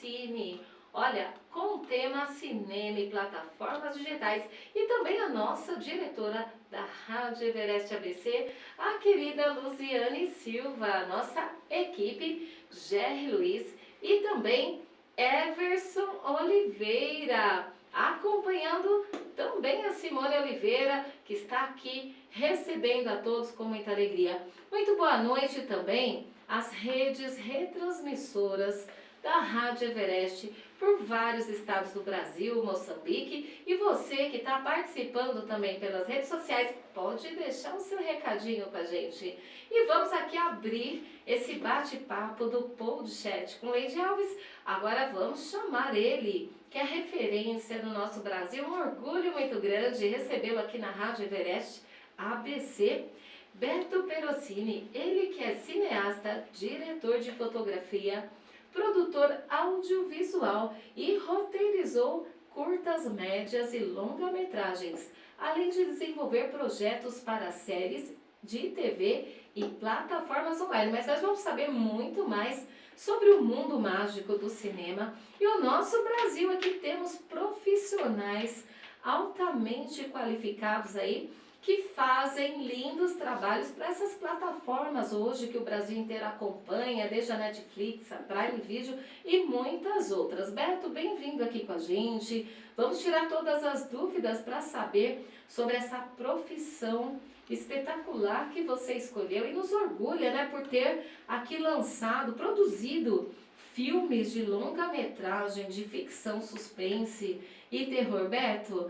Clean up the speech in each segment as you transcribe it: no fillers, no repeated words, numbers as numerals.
Perocini. Olha, com o tema cinema e plataformas digitais. E também a nossa diretora da Rádio Everest ABC, a querida Luziane Silva, a nossa equipe, Jerry Luiz e também Everson Oliveira, acompanhando também a Simone Oliveira, que está aqui recebendo a todos com muita alegria. Muito boa noite também às redes retransmissoras da Rádio Everest por vários estados do Brasil, Moçambique, e você que está participando também pelas redes sociais, pode deixar o seu recadinho para a gente. E vamos aqui abrir esse bate-papo do podcast com Leide Alves. Agora vamos chamar ele, que é referência no nosso Brasil, um orgulho muito grande recebê-lo aqui na Rádio Everest ABC. Beto Perocini, ele que é cineasta, diretor de fotografia, produtor audiovisual e roteirizou curtas, médias e longa-metragens, além de desenvolver projetos para séries de TV e plataformas online. Mas nós vamos saber muito mais sobre o mundo mágico do cinema e o nosso Brasil. Aqui temos profissionais altamente qualificados aí, que fazem lindos trabalhos para essas plataformas hoje que o Brasil inteiro acompanha, desde a Netflix, a Prime Video e muitas outras. Beto, bem-vindo aqui com a gente. Vamos tirar todas as dúvidas para saber sobre essa profissão espetacular que você escolheu e nos orgulha, né, por ter aqui lançado, produzido filmes de longa-metragem, de ficção, suspense e terror. Beto,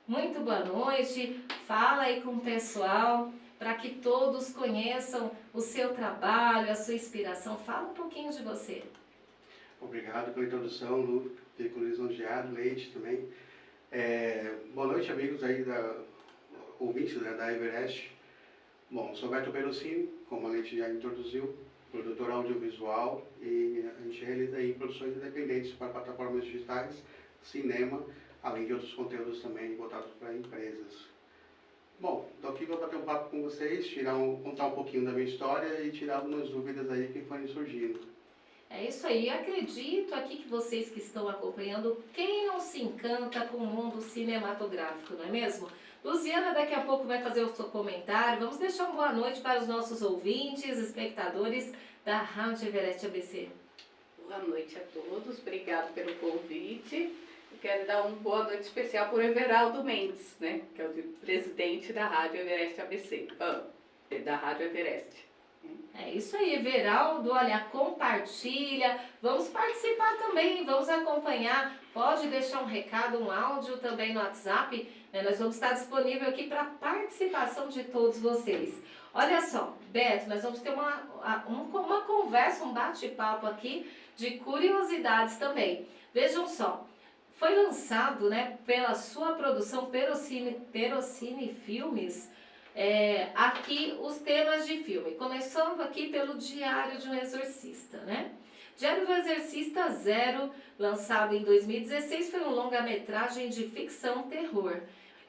muito boa noite, fala aí com o pessoal para que todos conheçam o seu trabalho, a sua inspiração. Fala um pouquinho de você. Obrigado pela introdução, Lu, fico lisonjeado, Leite também. Boa noite, amigos aí ouvintes, né, da Everest. Bom, sou Beto Perocini, como a Leite já introduziu, produtor audiovisual, e a gente realiza aí produções independentes para plataformas digitais, cinema, além de outros conteúdos também voltados para empresas. Bom, estou aqui para bater um papo com vocês, contar um pouquinho da minha história e tirar algumas dúvidas aí que forem surgindo. É isso aí, acredito aqui que vocês que estão acompanhando, quem não se encanta com o mundo cinematográfico, não é mesmo? Luziana daqui a pouco vai fazer o seu comentário. Vamos deixar uma boa noite para os nossos ouvintes, espectadores da Rádio Everest ABC. Boa noite a todos, obrigado pelo convite. Eu quero dar uma boa noite especial para o Everaldo Mendes, né, que é o presidente da Rádio Everest ABC, da Rádio Everest. É isso aí, Everaldo, olha, compartilha, vamos participar também, vamos acompanhar, pode deixar um recado, um áudio também no WhatsApp, né? Nós vamos estar disponível aqui para participação de todos vocês. Olha só, Beto, nós vamos ter uma conversa, um bate-papo aqui de curiosidades também. Vejam só, foi lançado, né, pela sua produção Perocini Filmes, aqui os temas de filme, começando aqui pelo Diário de um Exorcista, né? Diário do Exorcista Zero, lançado em 2016, foi um longa-metragem de ficção terror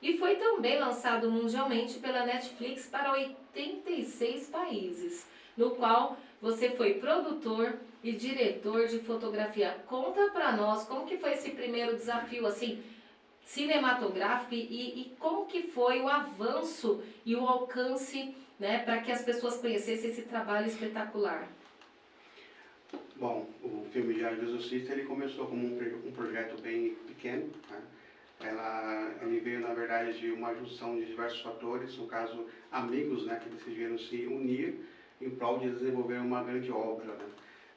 e foi também lançado mundialmente pela Netflix para 86 países, no qual você foi produtor e diretor de fotografia. Conta para nós como que foi esse primeiro desafio, assim, cinematográfico e como que foi o avanço e o alcance, né, para que as pessoas conhecessem esse trabalho espetacular. Bom, o filme Diário do Exorcista, ele começou como um projeto bem pequeno, né? Ele veio, na verdade, de uma junção de diversos fatores, no caso, amigos, né, que decidiram se unir em prol de desenvolver uma grande obra, né?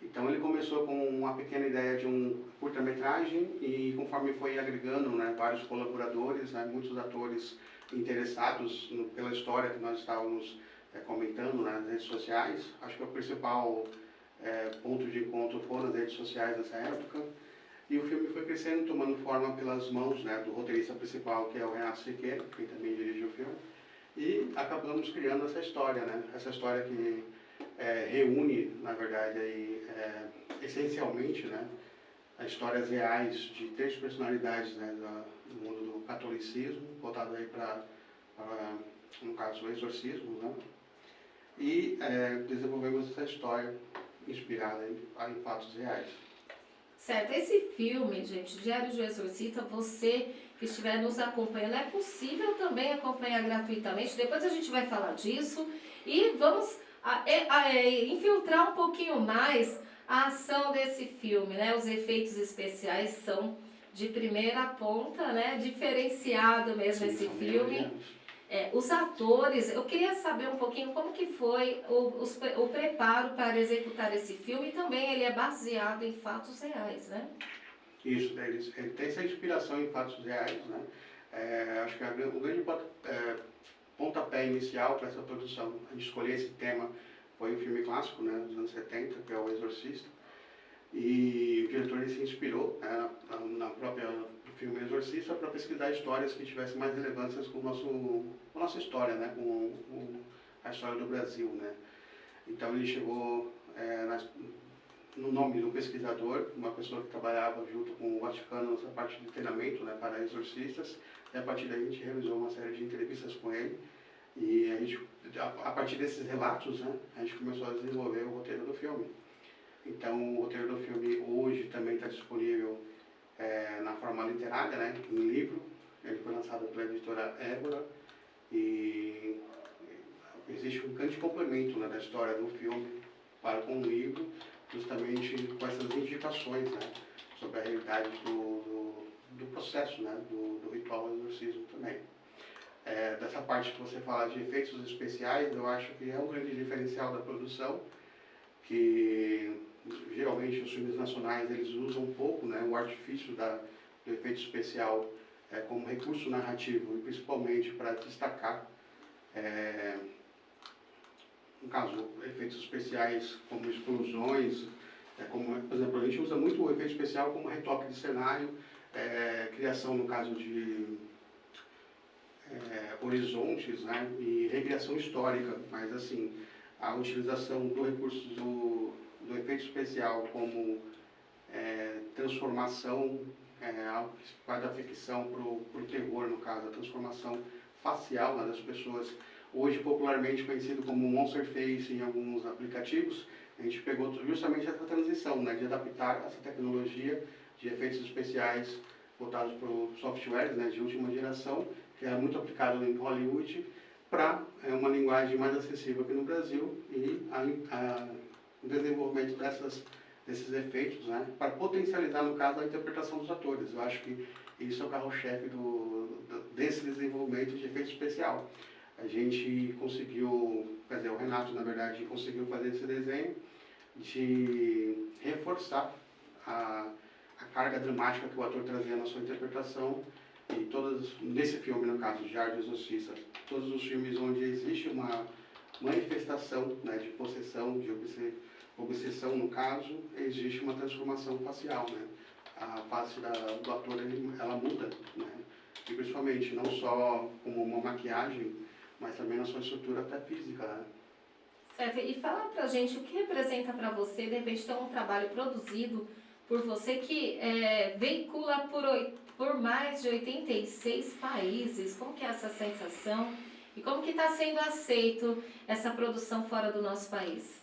Então ele começou com uma pequena ideia de um curta-metragem e conforme foi agregando, né, vários colaboradores, né, muitos atores interessados pela história que nós estávamos comentando, né, nas redes sociais. Acho que o principal ponto de encontro foram as redes sociais nessa época. E o filme foi crescendo, tomando forma pelas mãos, né, do roteirista principal, que é o Renato Siqueira, que também dirigiu o filme. E acabamos criando essa história, né, essa história que reúne, na verdade, aí, essencialmente, né, as histórias reais de 3 personalidades, né, do mundo do catolicismo, voltado aí para, no caso, o exorcismo, né, e desenvolvemos essa história inspirada em fatos reais. Certo, esse filme, gente, Diário de um Exorcista, você que estiver nos acompanhando, é possível também acompanhar gratuitamente. Depois a gente vai falar disso e vamos infiltrar um pouquinho mais a ação desse filme, né? Os efeitos especiais são de primeira ponta, né? Diferenciado mesmo Sim, esse são bem filme. elogiados. Os atores, eu queria saber um pouquinho como que foi o preparo para executar esse filme e também ele é baseado em fatos reais, né? Isso, ele tem essa inspiração em fatos reais, né? Acho que o grande pontapé inicial para essa produção, a gente escolher esse tema, foi um filme clássico, né, dos anos 70, que é O Exorcista, e o diretor ele se inspirou, né, na própria do filme Exorcista para pesquisar histórias que tivessem mais relevâncias com a nossa história, né, com a história do Brasil, né. Então ele chegou no nome do pesquisador, uma pessoa que trabalhava junto com o Vaticano nessa parte de treinamento, né, para exorcistas, e a partir daí a gente realizou uma série de entrevistas com ele, e a partir desses relatos, né, a gente começou a desenvolver o roteiro do filme. Então, o roteiro do filme hoje também está disponível na forma literária, né, em livro. Ele foi lançado pela editora Ébora e existe um grande complemento, né, da história do filme com o livro, justamente com essas indicações, né, sobre a realidade do processo, né, do ritual do exorcismo também. Dessa parte que você fala de efeitos especiais, eu acho que é um grande diferencial da produção, que geralmente os filmes nacionais eles usam um pouco, né, o artifício do efeito especial como recurso narrativo e principalmente para destacar, no caso, efeitos especiais como explosões, por exemplo, a gente usa muito o efeito especial como retoque de cenário, criação, no caso de horizontes, né, e recriação histórica, mas assim, a utilização do recurso do efeito especial como transformação, algo que vai da ficção para o terror, no caso, a transformação facial, né, das pessoas, hoje popularmente conhecido como monster face em alguns aplicativos. A gente pegou justamente essa transição, né, de adaptar essa tecnologia de efeitos especiais voltados para o software, né, de última geração, que era muito aplicado em Hollywood, para uma linguagem mais acessível aqui no Brasil e o desenvolvimento desses efeitos, né, para potencializar, no caso, a interpretação dos atores. Eu acho que isso é o carro-chefe desse desenvolvimento de efeito especial. A gente conseguiu, quer dizer, o Renato, na verdade, conseguiu fazer esse desenho de reforçar a carga dramática que o ator trazia na sua interpretação. E nesse filme, no caso, Diário do Exorcista, todos os filmes onde existe uma manifestação, né, de possessão, de obsessão, no caso, existe uma transformação facial, né? A face do ator, ela muda, né? E principalmente, não só como uma maquiagem, mas também na sua estrutura até física, né? Certo, e fala pra gente o que representa para você, de repente, ter um trabalho produzido por você que veicula por mais de 86 países. Como que é essa sensação e como que está sendo aceito essa produção fora do nosso país?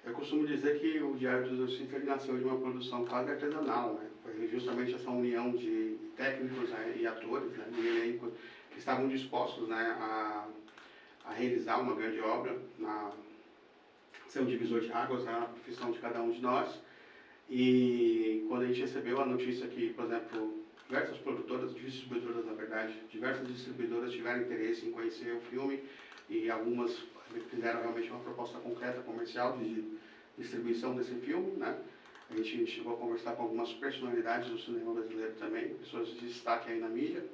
Eu costumo dizer que o Diário do Exorcista ele nasceu de uma produção quase artesanal, né? Foi justamente essa união de técnicos, né, e atores, né, de elenco, que estavam dispostos, né, a realizar uma grande obra, ser um divisor de águas, né, na profissão de cada um de nós. E quando a gente recebeu a notícia que, por exemplo, diversas produtoras, distribuidoras na verdade, diversas distribuidoras tiveram interesse em conhecer o filme e algumas fizeram realmente uma proposta concreta comercial de distribuição desse filme, né? A gente chegou a conversar com algumas personalidades do cinema brasileiro também, pessoas de destaque aí na mídia,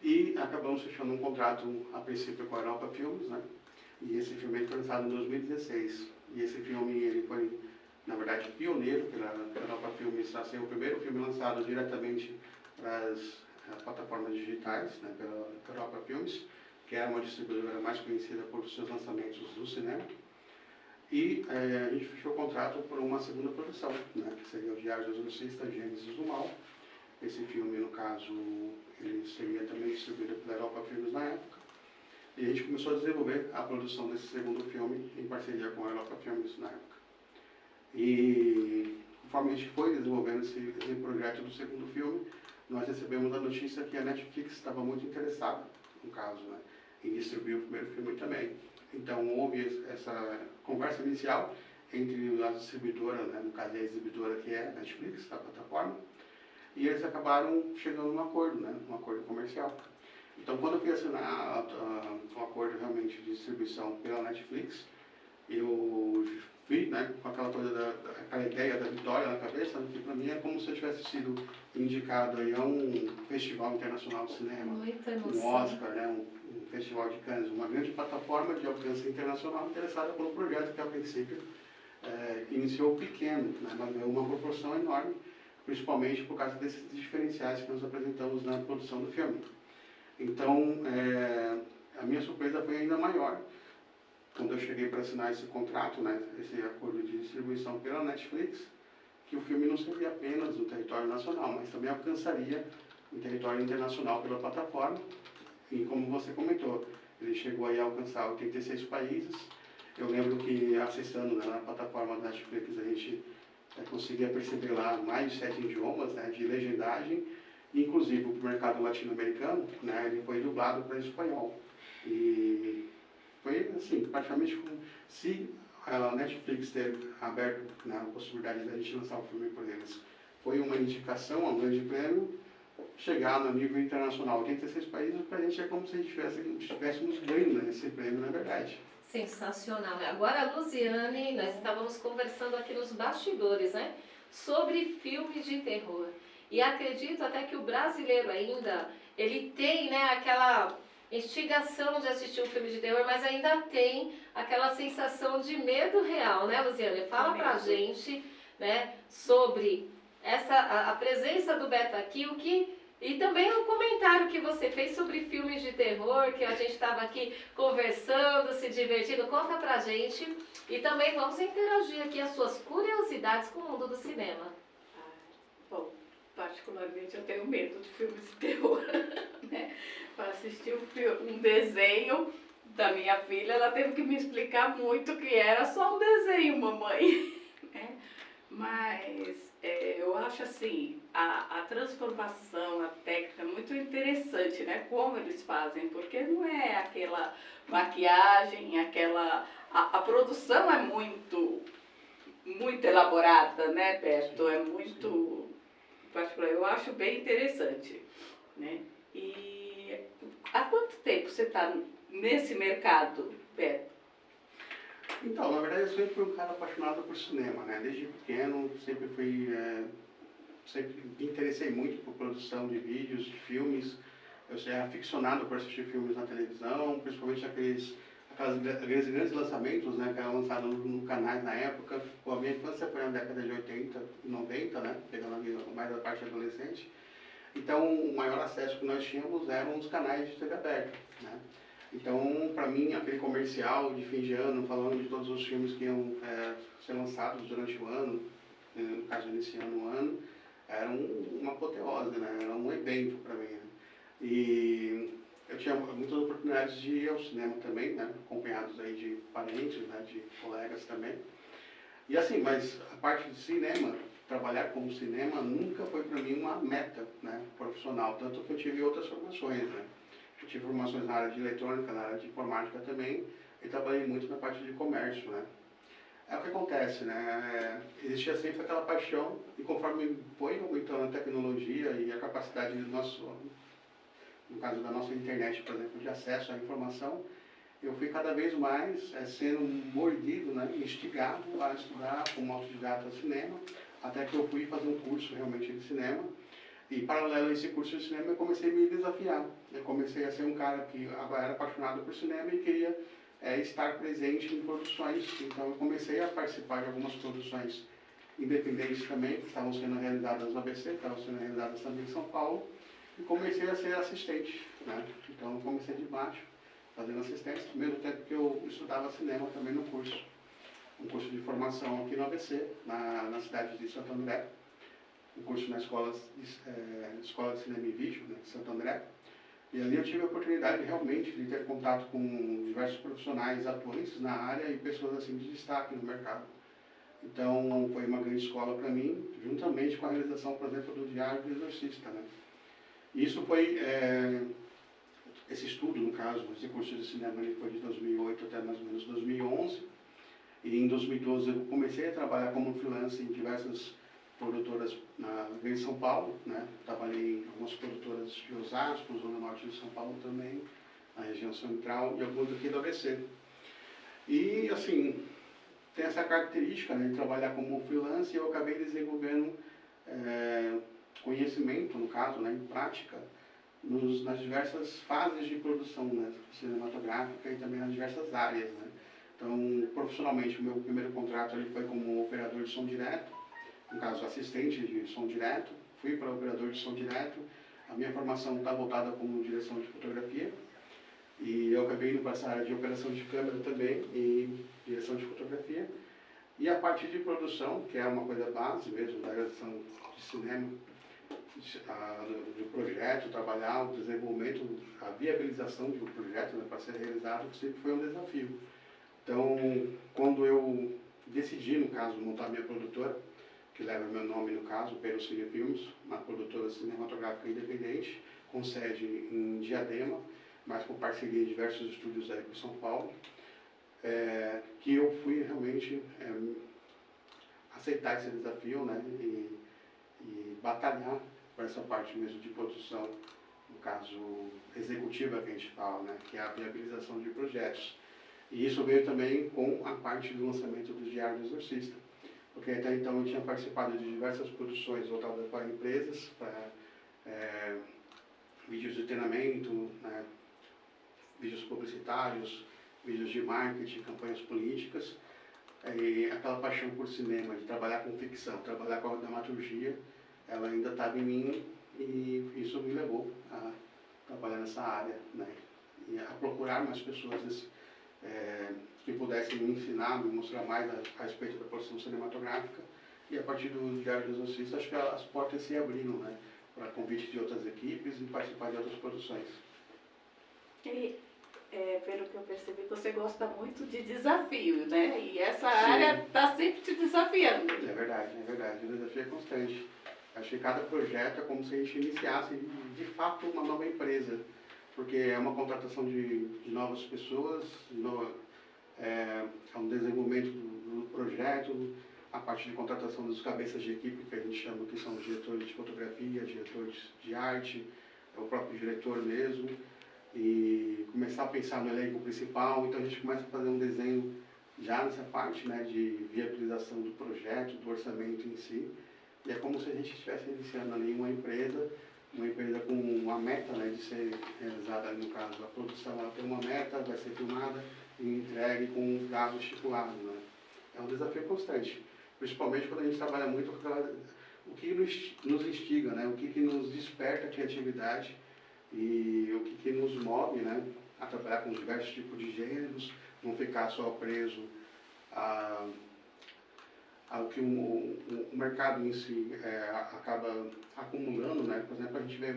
e acabamos fechando um contrato a princípio com a Europa Filmes, né? E esse filme foi lançado em 2016. E esse filme ele foi, na verdade, pioneiro pela Europa Filmes, a ser o primeiro filme lançado diretamente para as plataformas digitais, né, pela Europa Filmes, que é uma distribuidora mais conhecida por seus lançamentos do cinema. E a gente fechou o contrato por uma segunda produção, né, que seria o Diário do Exorcista, Gênesis do Mal. Esse filme, no caso, ele seria também distribuído pela Europa Filmes na época. E a gente começou a desenvolver a produção desse segundo filme em parceria com a Europa Filmes na época. E conforme a gente foi desenvolvendo esse projeto do segundo filme, nós recebemos a notícia que a Netflix estava muito interessada, no caso, né, em distribuir o primeiro filme também. Então houve essa conversa inicial entre a distribuidora, né, no caso a exibidora que é a Netflix, da plataforma, e eles acabaram chegando num acordo, né, um acordo comercial. Então quando eu fui assinar um acordo realmente de distribuição pela Netflix, eu vi, né, com aquela coisa aquela ideia da vitória na cabeça, que para mim é como se eu tivesse sido indicado aí a um festival internacional de cinema, Muita um emoção. Oscar, né, um festival de Cannes, uma grande plataforma de alcance internacional interessada pelo projeto que a princípio iniciou pequeno, né, mas ganhou uma proporção enorme, principalmente por causa desses diferenciais que nós apresentamos na produção do filme. Então, a minha surpresa foi ainda maior quando eu cheguei para assinar esse contrato, né, esse acordo de distribuição pela Netflix, que o filme não seria apenas no território nacional, mas também alcançaria o território internacional pela plataforma. E como você comentou, ele chegou aí a alcançar 86 países. Eu lembro que acessando, né, na plataforma da Netflix a gente conseguia perceber lá mais de 7 idiomas, né, de legendagem, inclusive o mercado latino-americano, né, ele foi dublado para espanhol. E foi assim, praticamente como se a Netflix ter aberto, né, a possibilidade de a gente lançar o filme por eles. Foi uma indicação a um grande prêmio, chegar no nível internacional, 86 países, para a gente é como se a gente estivéssemos ganhando, né, esse prêmio, na verdade. Sensacional, né? Agora a Luziane, nós estávamos conversando aqui nos bastidores, né? Sobre filmes de terror. E acredito até que o brasileiro ainda, ele tem, né, aquela instigação de assistir um filme de terror, mas ainda tem aquela sensação de medo real, né, Luziane? Fala pra gente, né, sobre a presença do Beto aqui, e também o comentário que você fez sobre filmes de terror, que a gente estava aqui conversando, se divertindo. Conta pra gente. E também vamos interagir aqui as suas curiosidades com o mundo do cinema. Bom, particularmente eu tenho medo de filmes de terror, né? Para assistir um desenho da minha filha, ela teve que me explicar muito que era só um desenho, mamãe. Né? Mas eu acho assim, a transformação, a técnica muito interessante, né? Como eles fazem, porque não é aquela maquiagem, a produção é muito elaborada, né, Beto? É muito particular. Eu acho bem interessante, né? E há quanto tempo você está nesse mercado, Beto? Então, na verdade, eu sempre fui um cara apaixonado por cinema, né? Desde pequeno, sempre sempre me interessei muito por produção de vídeos, de filmes. Eu sou aficionado por assistir filmes na televisão, principalmente aqueles grandes lançamentos, né, que eram lançados no canais na época. A minha infância foi na década de 80 e 90, né, pegando ali mais a parte adolescente. Então, o maior acesso que nós tínhamos eram os canais de TV aberta, né. Então, para mim, aquele comercial de fim de ano, falando de todos os filmes que iam ser lançados durante o ano, no caso, iniciando o ano, era uma apoteose, né, era um evento para mim, né. E eu tinha muitas oportunidades de ir ao cinema também, né, acompanhados aí de parentes, né, de colegas também. E assim, mas a parte de cinema, trabalhar com cinema nunca foi para mim uma meta, né, profissional, tanto que eu tive outras formações, né. Eu tive formações na área de eletrônica, na área de informática também, e trabalhei muito na parte de comércio, né. É o que acontece, né, existia sempre aquela paixão, e conforme foi aumentando a tecnologia e a capacidade do nosso, no caso da nossa internet, por exemplo, de acesso à informação, eu fui cada vez mais sendo mordido, né, instigado a estudar como autodidata cinema, até que eu fui fazer um curso realmente de cinema. E paralelo a esse curso de cinema, eu comecei a me desafiar. Eu comecei a ser um cara que agora era apaixonado por cinema e queria estar presente em produções. Então eu comecei a participar de algumas produções independentes também, que estavam sendo realizadas no ABC, que estavam sendo realizadas também em São Paulo. E comecei a ser assistente, né? Então eu comecei de baixo, fazendo assistência, mesmo tempo que eu estudava cinema também no curso. Um curso de formação aqui no ABC, na cidade de Santo André. Um curso na Escola de Cinema e Vídeo, né, de Santo André. E ali eu tive a oportunidade realmente de ter contato com diversos profissionais atuantes na área e pessoas assim de destaque no mercado. Então, foi uma grande escola para mim, juntamente com a realização, por exemplo, do Diário do Exorcista, né? Isso foi, esse estudo, no caso, esse curso de cinema, ele foi de 2008 até mais ou menos 2011. E em 2012 eu comecei a trabalhar como freelancer em diversas produtoras na Grande São Paulo, né? Trabalhei em algumas produtoras de Osasco, Zona Norte de São Paulo também, na região central e algumas aqui do ABC. E, assim, tem essa característica, né, de trabalhar como freelancer, e eu acabei desenvolvendo conhecimento, no caso, né, em prática, nas diversas fases de produção, né, cinematográfica e também nas diversas áreas, né. Então, profissionalmente, o meu primeiro contrato ali foi como operador de som direto, no caso, assistente de som direto, fui para operador de som direto, a minha formação está voltada como direção de fotografia, e eu acabei indo para essa área de operação de câmera também e direção de fotografia. E a parte de produção, que é uma coisa base mesmo da realização de cinema, do projeto, trabalhar o desenvolvimento, a viabilização de um projeto, né, para ser realizado, sempre foi um desafio. Então, quando eu decidi, no caso, montar minha produtora, que leva meu nome, no caso, Pelo Cine Filmes, uma produtora cinematográfica independente, com sede em Diadema, mas com parceria de diversos estúdios aí por São Paulo, que eu fui realmente aceitar esse desafio, né, e batalhar por essa parte mesmo de produção, no caso executiva que a gente fala, né, que é a viabilização de projetos. E isso veio também com a parte do lançamento do Diário do Exorcista, porque até então eu tinha participado de diversas produções voltadas para empresas, para vídeos de treinamento, né, vídeos publicitários, vídeos de marketing, campanhas políticas, e aquela paixão por cinema, de trabalhar com ficção, trabalhar com a dramaturgia, ela ainda estava em mim, e isso me levou a trabalhar nessa área, né, e a procurar mais pessoas que pudessem me ensinar, me mostrar mais a respeito da produção cinematográfica, e a partir do Diário do Exorcista, acho que as portas se abriram, né, para convite de outras equipes e participar de outras produções. E, pelo que eu percebi, você gosta muito de desafio, né? E essa área está sempre te desafiando. É verdade, o desafio é constante. Acho que cada projeto é como se a gente iniciasse, de fato, uma nova empresa, porque é uma contratação de novas pessoas, é um desenvolvimento do projeto, a parte de contratação dos cabeças de equipe, que a gente chama, que são os diretores de fotografia, diretores de arte, o próprio diretor mesmo, e começar a pensar no elenco principal. Então a gente começa a fazer um desenho já nessa parte, né, de viabilização do projeto, do orçamento em si, e é como se a gente estivesse iniciando ali uma empresa com uma meta, né, de ser realizada, no caso, a produção ela tem uma meta, vai ser filmada e entregue com um prazo estipulado, né. É um desafio constante, principalmente quando a gente trabalha muito com o que nos instiga, né, o que nos desperta a criatividade e o que nos move, né, a trabalhar com diversos tipos de gêneros, não ficar só preso ao que o mercado em si acaba acumulando, né. Por exemplo, a gente vê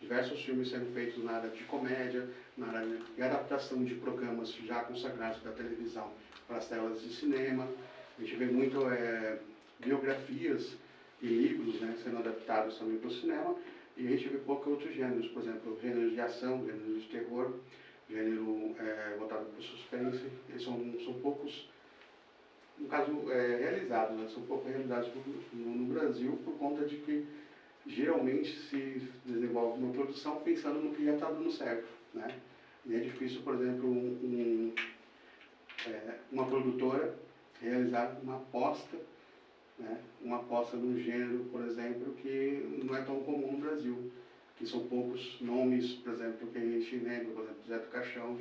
diversos filmes sendo feitos na área de comédia, na área de adaptação de programas já consagrados da televisão para as telas de cinema. A gente vê muito biografias e livros, né, sendo adaptados também para o cinema, e a gente vê poucos outros gêneros, por exemplo, gêneros de ação, gêneros de terror, gênero voltado para o suspense. Eles são poucos, no caso, realizados, né, são poucos realizados no Brasil, por conta de que geralmente se desenvolve uma produção pensando no que já está dando certo, né? E é difícil, por exemplo, uma produtora realizar uma aposta, né? Uma aposta num gênero, por exemplo, que não é tão comum no Brasil, que são poucos nomes, por exemplo, que a gente lembra, por exemplo, Zé do Caixão,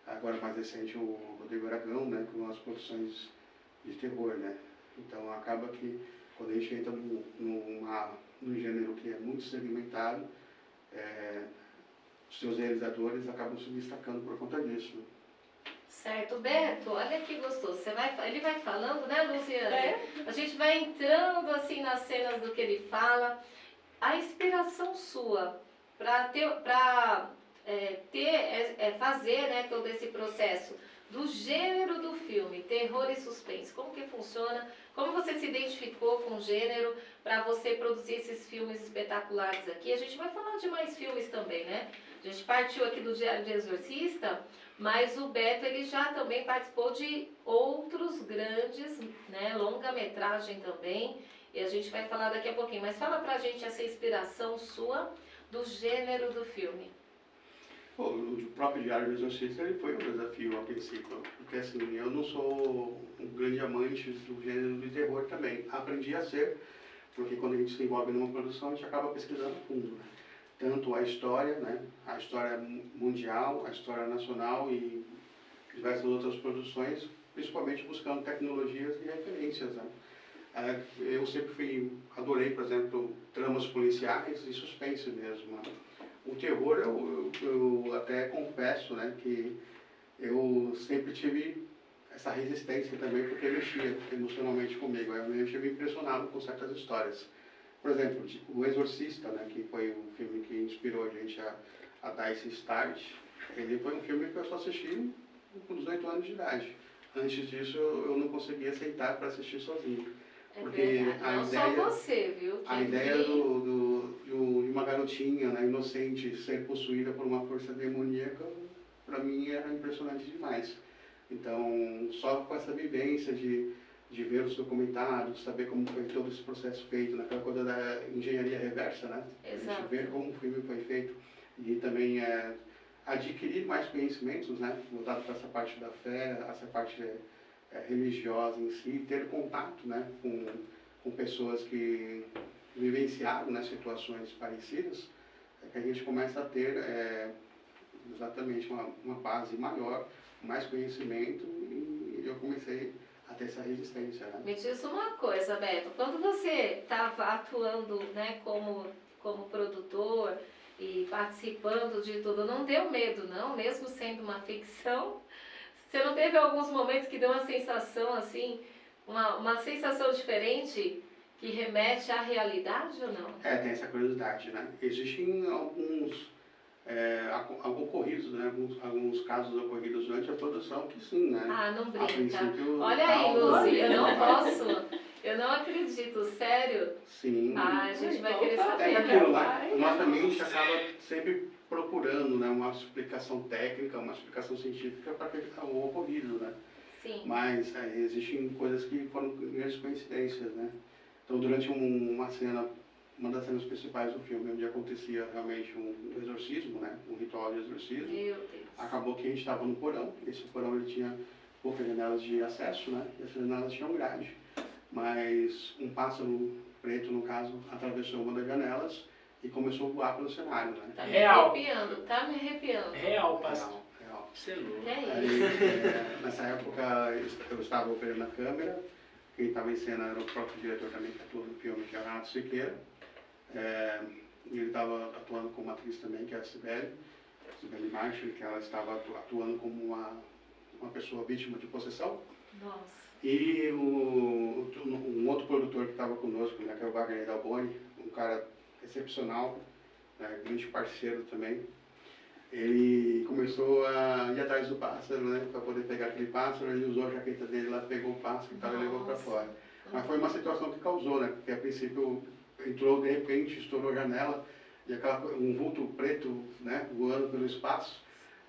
agora mais recente o Rodrigo Aragão, né, com as produções de terror, né? Então acaba que quando a gente entra num gênero que é muito segmentado, seus realizadores acabam se destacando por conta disso. Certo, Beto, olha que gostoso. Ele vai falando, né, Luciane? A gente vai entrando assim nas cenas do que ele fala. A inspiração sua para fazer, né, todo esse processo do gênero do filme, terror e suspense. Como que funciona? Como você se identificou com o gênero para você produzir esses filmes espetaculares aqui? A gente vai falar de mais filmes também, né? A gente partiu aqui do Diário de Exorcista, mas o Beto ele já também participou de outros grandes, né, longa-metragem também, e a gente vai falar daqui a pouquinho. Mas fala pra gente essa inspiração sua do gênero do filme. Pô, o próprio Diário do Exorcista ele foi um desafio a princípio, porque assim, eu não sou um grande amante do gênero de terror também. Aprendi a ser, porque quando a gente se envolve numa produção, a gente acaba pesquisando a fundo, né? Tanto a história, né? A história mundial, a história nacional e diversas outras produções, principalmente buscando tecnologias e referências, né? Eu sempre adorei, por exemplo, tramas policiais e suspense mesmo, né? O terror, eu até confesso, né, que eu sempre tive essa resistência também, porque mexia emocionalmente comigo. Eu me impressionado com certas histórias. Por exemplo, O Exorcista, né, que foi o filme que inspirou a gente a dar esse start, ele foi um filme que eu só assisti com 18 anos de idade. Antes disso, eu não conseguia aceitar para assistir sozinho. Porque não só você, viu? A ideia de uma garotinha, né, inocente ser possuída por uma força demoníaca, para mim era impressionante demais. Então, só com essa vivência de ver os documentários, saber como foi todo esse processo feito, naquela coisa da engenharia reversa, né? Exato. A gente ver como o filme foi feito e também adquirir mais conhecimentos, né, voltado para essa parte da fé, essa parte religiosa em si, ter contato, né, com pessoas que vivenciaram, né, situações parecidas, que a gente começa a ter exatamente uma base maior, mais conhecimento, e eu comecei a ter essa resistência. Né? Me diz uma coisa, Beto, quando você estava atuando, né, como produtor e participando de tudo, não deu medo não, mesmo sendo uma ficção? Você não teve alguns momentos que deu uma sensação assim, uma sensação diferente que remete à realidade ou não? Tem essa curiosidade, né? Existem alguns ocorridos, né? Alguns casos ocorridos durante a produção que sim, né? Ah, não A brinca. princípio, Olha aí, Luzi, eu não posso. Eu não acredito, sério? Sim. Ah, a gente vai querer É saber. aquilo, Né? né? Nossa mente acaba sempre procurando, né, uma explicação técnica, uma explicação científica para o ocorrido, né? Sim. Mas existem coisas que foram grandes coincidências, né? Então, durante uma cena, uma das cenas principais do filme, onde acontecia realmente um exorcismo, né, um ritual de exorcismo, Meu Deus. acabou que a gente estava no porão. Esse porão ele tinha poucas janelas de acesso, né? E essas janelas tinham grade. Mas um pássaro preto, no caso, atravessou uma das janelas e começou a voar pelo cenário, né? Tá me Real. arrepiando, tá me arrepiando. Real, pastor. Real. Você é louco. Que é isso? Aí, nessa época, eu estava operando a câmera. Quem estava em cena era o próprio diretor também que atuou no filme, que é o Renato Siqueira. E ele estava atuando com uma atriz também, que é a Cibele Marshall, que ela estava atuando como uma pessoa vítima de possessão. Nossa. E um outro produtor que estava conosco, né, que é o Wagner Dalboni, um cara excepcional, né, grande parceiro também, ele começou a ir atrás do pássaro, né, para poder pegar aquele pássaro. Ele usou a jaqueta dele lá, pegou o pássaro e levou para fora. Mas foi uma situação que causou, né, porque a princípio entrou de repente, estourou a janela, e um vulto preto, né, voando pelo espaço.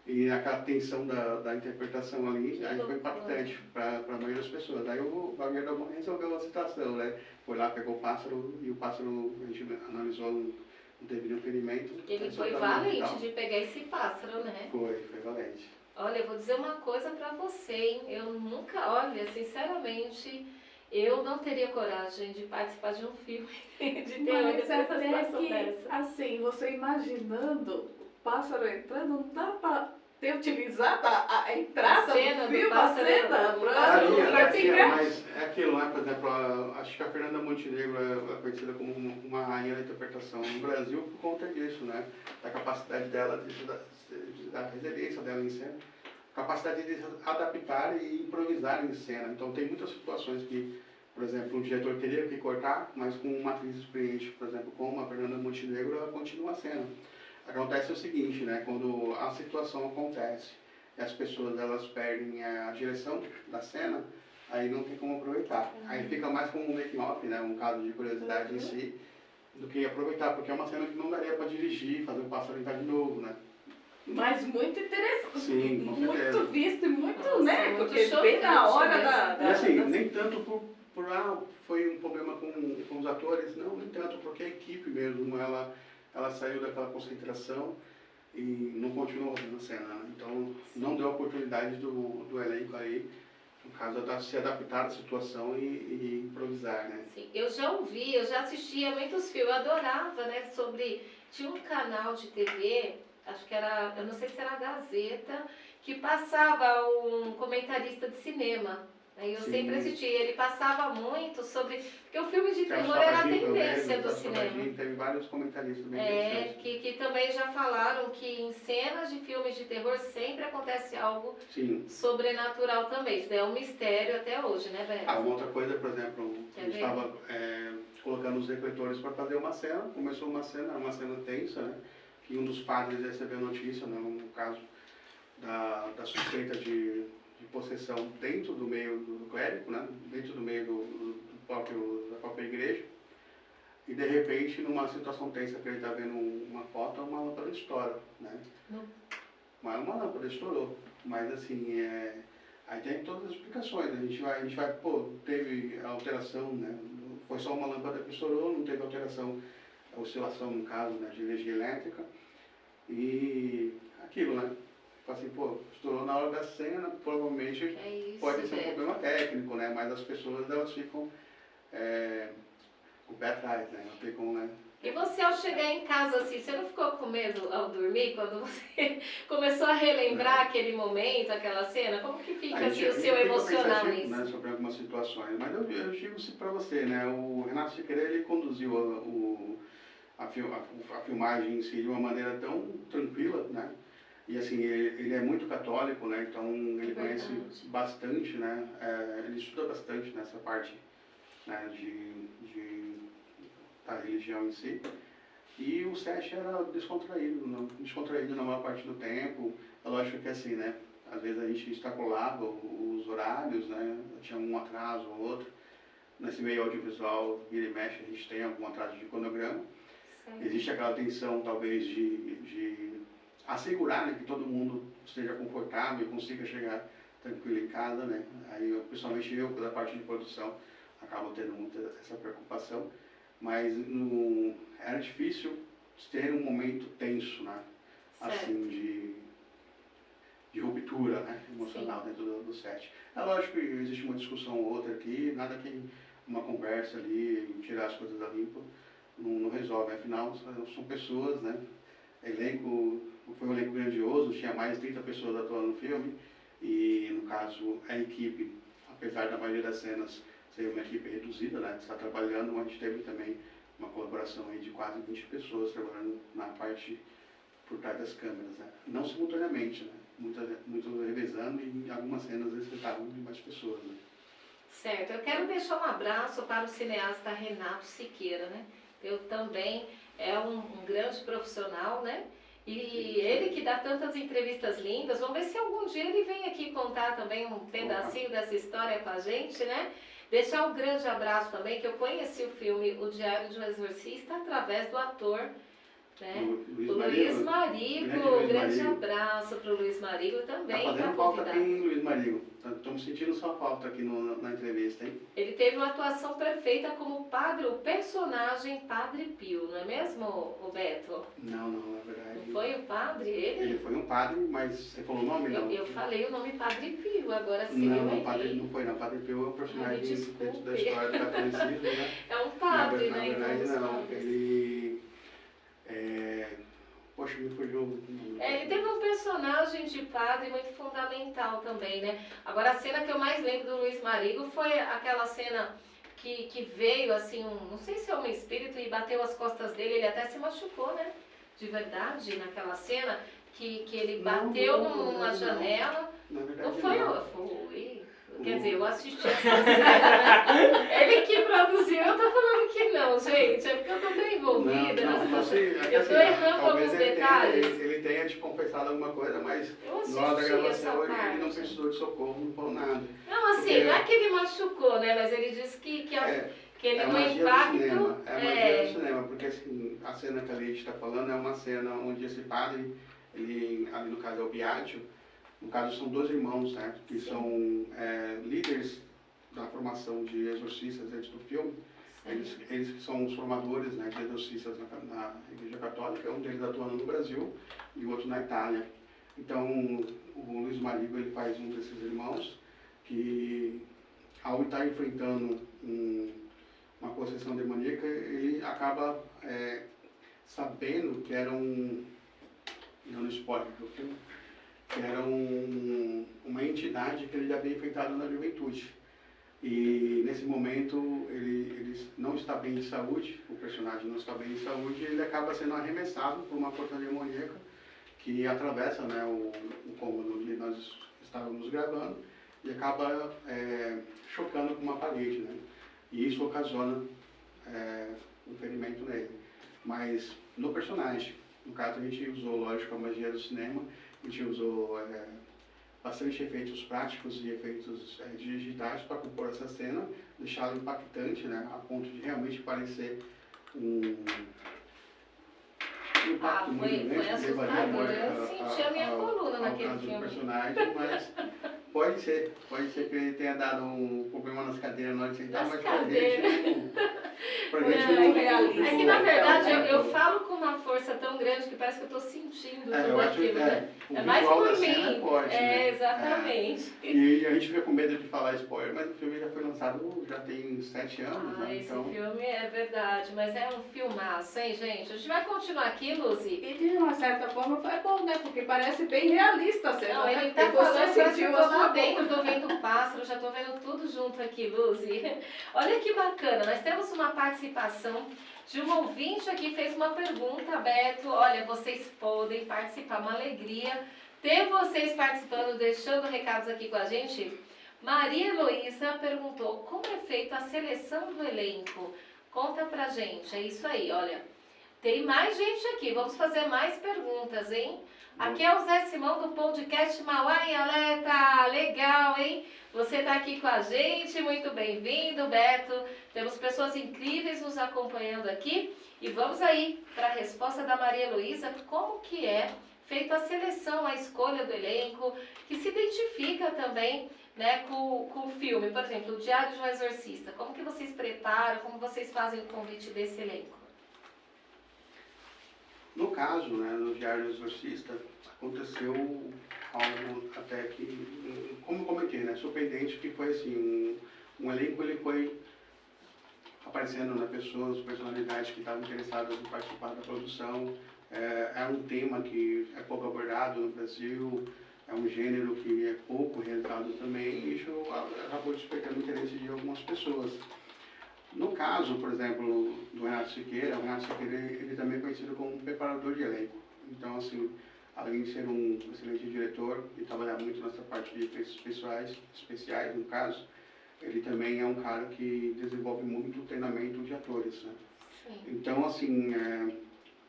E aquela tensão da interpretação ali, aí foi impactante para a maioria das pessoas. Aí o Wagner Dalboni resolveu a situação, né? Foi lá, pegou o pássaro, e o pássaro, a gente analisou, não teve nenhum ferimento. Ele foi valente de pegar esse pássaro, né? Foi valente. Olha, eu vou dizer uma coisa pra você, hein? Eu nunca, olha, sinceramente, eu não teria coragem de participar de um filme, de ter uma Mas até situação que, dessa. assim, você imaginando o pássaro entrando, não dá pra ter utilizado a entrada A cena do do filme, a pássaro cena, Daria, pra ficar... mas é aquilo, né? Por exemplo, acho que a Fernanda Montenegro é conhecida como uma rainha da interpretação no Brasil por conta disso, né? Da capacidade dela, da resiliência dela em cena, capacidade de se adaptar e improvisar em cena. Então tem muitas situações que, por exemplo, o diretor teria que cortar, mas com uma atriz experiente, por exemplo, como a Fernanda Montenegro, ela continua a cena. Acontece o seguinte, né? Quando a situação acontece e as pessoas elas perdem a direção da cena, aí não tem como aproveitar. Aí fica mais como um making off, né, um caso de curiosidade em si, do que aproveitar, porque é uma cena que não daria para dirigir, fazer o pássaro entrar de novo, né? Mas muito interessante. Sim, com certeza. Muito visto e muito, Nossa, né? muito Porque chocante bem na hora mesmo. da... E assim, da- nem tanto foi um problema com os atores, não, nem tanto, porque a equipe mesmo, ela saiu daquela concentração e não continuou fazendo a cena, né? Então não deu oportunidade do elenco aí, no caso, se adaptar à situação e improvisar, né? Sim, eu já ouvi, eu já assistia muitos filmes, eu adorava, né, tinha um canal de TV, acho que era, eu não sei se era a Gazeta, que passava um comentarista de cinema. Aí eu Sim. sempre assistia, ele passava muito sobre, porque o filme de Carlos terror era a Salvadinho, tendência do Carlos cinema. Salvadinho, teve vários comentaristas bem É, interessantes. que também já falaram que em cenas de filmes de terror sempre acontece algo Sim. sobrenatural também. Isso daí é um mistério até hoje, né, Beto? Ah, uma outra coisa, por exemplo, a Quer gente ver? estava colocando os refletores para fazer uma cena, começou uma cena tensa, né? Que um dos padres recebeu notícia, né, no caso da suspeita de possessão dentro do meio do clérigo, né? Dentro do meio da própria igreja. E de repente, numa situação tensa que ele está vendo uma foto, uma lâmpada estoura, né? Mas uma lâmpada estourou. Mas assim, aí tem todas as explicações. A gente vai, teve alteração, né? Foi só uma lâmpada que estourou, não teve alteração, oscilação no caso, né, de energia elétrica. E aquilo, né? Assim, estourou na hora da cena, provavelmente É isso, pode ser um Beto. problema técnico, né? Mas as pessoas, elas ficam com o pé atrás, né? Elas ficam, né? E você, ao chegar em casa, assim, você não ficou com medo ao dormir, quando você começou a relembrar aquele momento, aquela cena? Como que fica, assim, o seu emocional nisso? nisso? Né, sobre algumas situações. Mas eu digo isso para você, né? O Renato Siqueira, ele conduziu a filmagem em si de uma maneira tão tranquila, né? E assim, ele é muito católico, né? Então ele conhece bastante, né? Ele estuda bastante nessa parte, né? Da religião em si. E o set era descontraído na maior parte do tempo. É lógico que assim, né? Às vezes a gente extrapolava os horários, né? Tinha um atraso ou outro. Nesse meio audiovisual, vira e mexe, a gente tem algum atraso de cronograma. Existe aquela tensão, talvez, de assegurar, né, que todo mundo esteja confortável e consiga chegar tranquilo em casa, né? Aí, principalmente eu, da parte de produção, acabo tendo muita essa preocupação. Mas era difícil ter um momento tenso, né? Assim, de ruptura, né, emocional dentro do set. É lógico que existe uma discussão ou outra aqui, nada que uma conversa ali, tirar as coisas da limpa, não resolve. Afinal, são pessoas, né? Foi um elenco grandioso, tinha mais de 30 pessoas atuando no filme, e no caso a equipe, apesar da maioria das cenas ser uma equipe reduzida, né, está trabalhando, mas a gente teve também uma colaboração aí de quase 20 pessoas trabalhando na parte por trás das câmeras, né? Não simultaneamente, né? Muito revezando, e em algumas cenas eles tentavam de mais pessoas, né? Certo, eu quero deixar um abraço para o cineasta Renato Siqueira, né? Eu também é um grande profissional, né? E ele que dá tantas entrevistas lindas, vamos ver se algum dia ele vem aqui contar também um pedacinho dessa história com a gente, né? Deixar um grande abraço também, que eu conheci o filme O Diário de um Exorcista através do ator, né? O Luiz Marigo. Grande abraço para o Luiz Marigo também. Tá fazendo falta aqui, Luiz Marigo. Estamos sentindo sua falta aqui na entrevista, hein? Ele teve uma atuação perfeita como padre, o personagem Padre Pio, não é mesmo, o Beto? Não, na verdade. Não foi o padre, ele? Ele foi um padre, mas você falou o nome, não? Eu falei o nome Padre Pio, agora sim não, eu não, padre errei. não foi não. Padre Pio é um personagem desculpe. dentro da história do catolicismo, né? É um padre, Na né? verdade, então, não. os padres. Poxa, me fugiu. Ele teve um personagem de padre muito fundamental também, né? Agora, a cena que eu mais lembro do Luiz Marigo foi aquela cena que veio, assim, não sei se é um espírito, e bateu as costas dele, ele até se machucou, né? De verdade, naquela cena, que ele bateu numa janela. Na verdade, Não foi? não. Quer dizer, eu assisti essa cena. Ele que produziu, eu tô falando que não. não, gente? É porque eu tô tão envolvida na situação. Sim, é que Eu tô assim, errando talvez alguns ele detalhes. ele tenha te confessado alguma coisa, mas Eu na hora da assisti essa gravação ele não parte. precisou de socorro, não falou nada. Não, assim, Porque não é que ele machucou, né? Mas ele disse que ele é a no magia impacto. do cinema, é a magia do cinema, porque assim, a cena que a Leite está falando é uma cena onde esse padre, ele, ali no caso é o Biagio, no caso são dois irmãos, né? Que Sim. são líderes da formação de exorcistas dentro do filme. Eles que são os formadores, né, de exorcistas na Igreja Católica, um deles atuando no Brasil e o outro na Itália. Então, o Luiz Marigo, ele faz um desses irmãos que, ao estar enfrentando uma possessão demoníaca, ele acaba sabendo que era dando spoiler do filme, que era uma entidade que ele já havia enfrentado na juventude. E nesse momento ele não está bem de saúde, o personagem não está bem de saúde, e ele acaba sendo arremessado por uma força demoníaca que atravessa, né, o cômodo onde nós estávamos gravando e acaba chocando com uma parede, né? E isso ocasiona um ferimento nele. Mas no personagem, no caso a gente usou, lógico, a magia do cinema, a gente usou bastante efeitos práticos e efeitos digitais para compor essa cena, deixá-la impactante, né, a ponto de realmente parecer um impacto muito grande, foi assustador. Eu senti a minha coluna naquele caso do filme. personagem, mas pode ser que ele tenha dado um problema nas cadeiras na hora de sentar, Nas mas cadeiras. pra gente Não, não realista. É que na verdade eu falo com uma força tão grande que parece que eu tô sentindo tudo eu acho aquilo, né? o É mais visual por da cena mim. é forte, né? Exatamente. E a gente fica com medo de falar spoiler, mas o filme já foi lançado já tem 7 anos, né? Esse Então, filme é verdade, mas é um filmaço, hein, gente? A gente vai continuar aqui, Luzi. E de uma certa forma foi bom, né? Porque parece bem realista a cena. Não, né? ele tá Porque você falando, parece que eu sentiu tô a lá sua dentro, boca. tô vendo o pássaro, já tô vendo tudo junto aqui, Luzi. Olha que bacana, nós temos uma participação de um ouvinte aqui, fez uma pergunta, Beto. Olha, vocês podem participar, uma alegria ter vocês participando, deixando recados aqui com a gente. Maria Heloísa perguntou como é feita a seleção do elenco. Conta pra gente, é isso aí, olha. Tem mais gente aqui, vamos fazer mais perguntas, hein? Aqui é o Zé Simão do podcast Mauá em Alerta, legal, hein? Você tá aqui com a gente, muito bem-vindo, Beto. Temos pessoas incríveis nos acompanhando aqui. E vamos aí para a resposta da Maria Heloísa, como que é feita a seleção, a escolha do elenco, que se identifica também, né, com o filme. Por exemplo, o Diário de um Exorcista. Como que vocês preparam, como vocês fazem o convite desse elenco? no caso, né, no Diário do Exorcista, aconteceu algo até que, como eu comentei, né, surpreendente, que foi assim, um elenco ele foi aparecendo, né, pessoas, personalidades que estavam interessadas em participar da produção. É um tema que é pouco abordado no Brasil, é um gênero que é pouco realizado também, e isso acabou despertando o interesse de algumas pessoas. No caso, por exemplo, do Renato Siqueira, o Renato Siqueira ele também é conhecido como preparador de elenco. Então, assim, além de ser um excelente diretor e trabalhar muito nessa parte de efeitos especiais, no caso, ele também é um cara que desenvolve muito o treinamento de atores, né? Sim. Então, assim,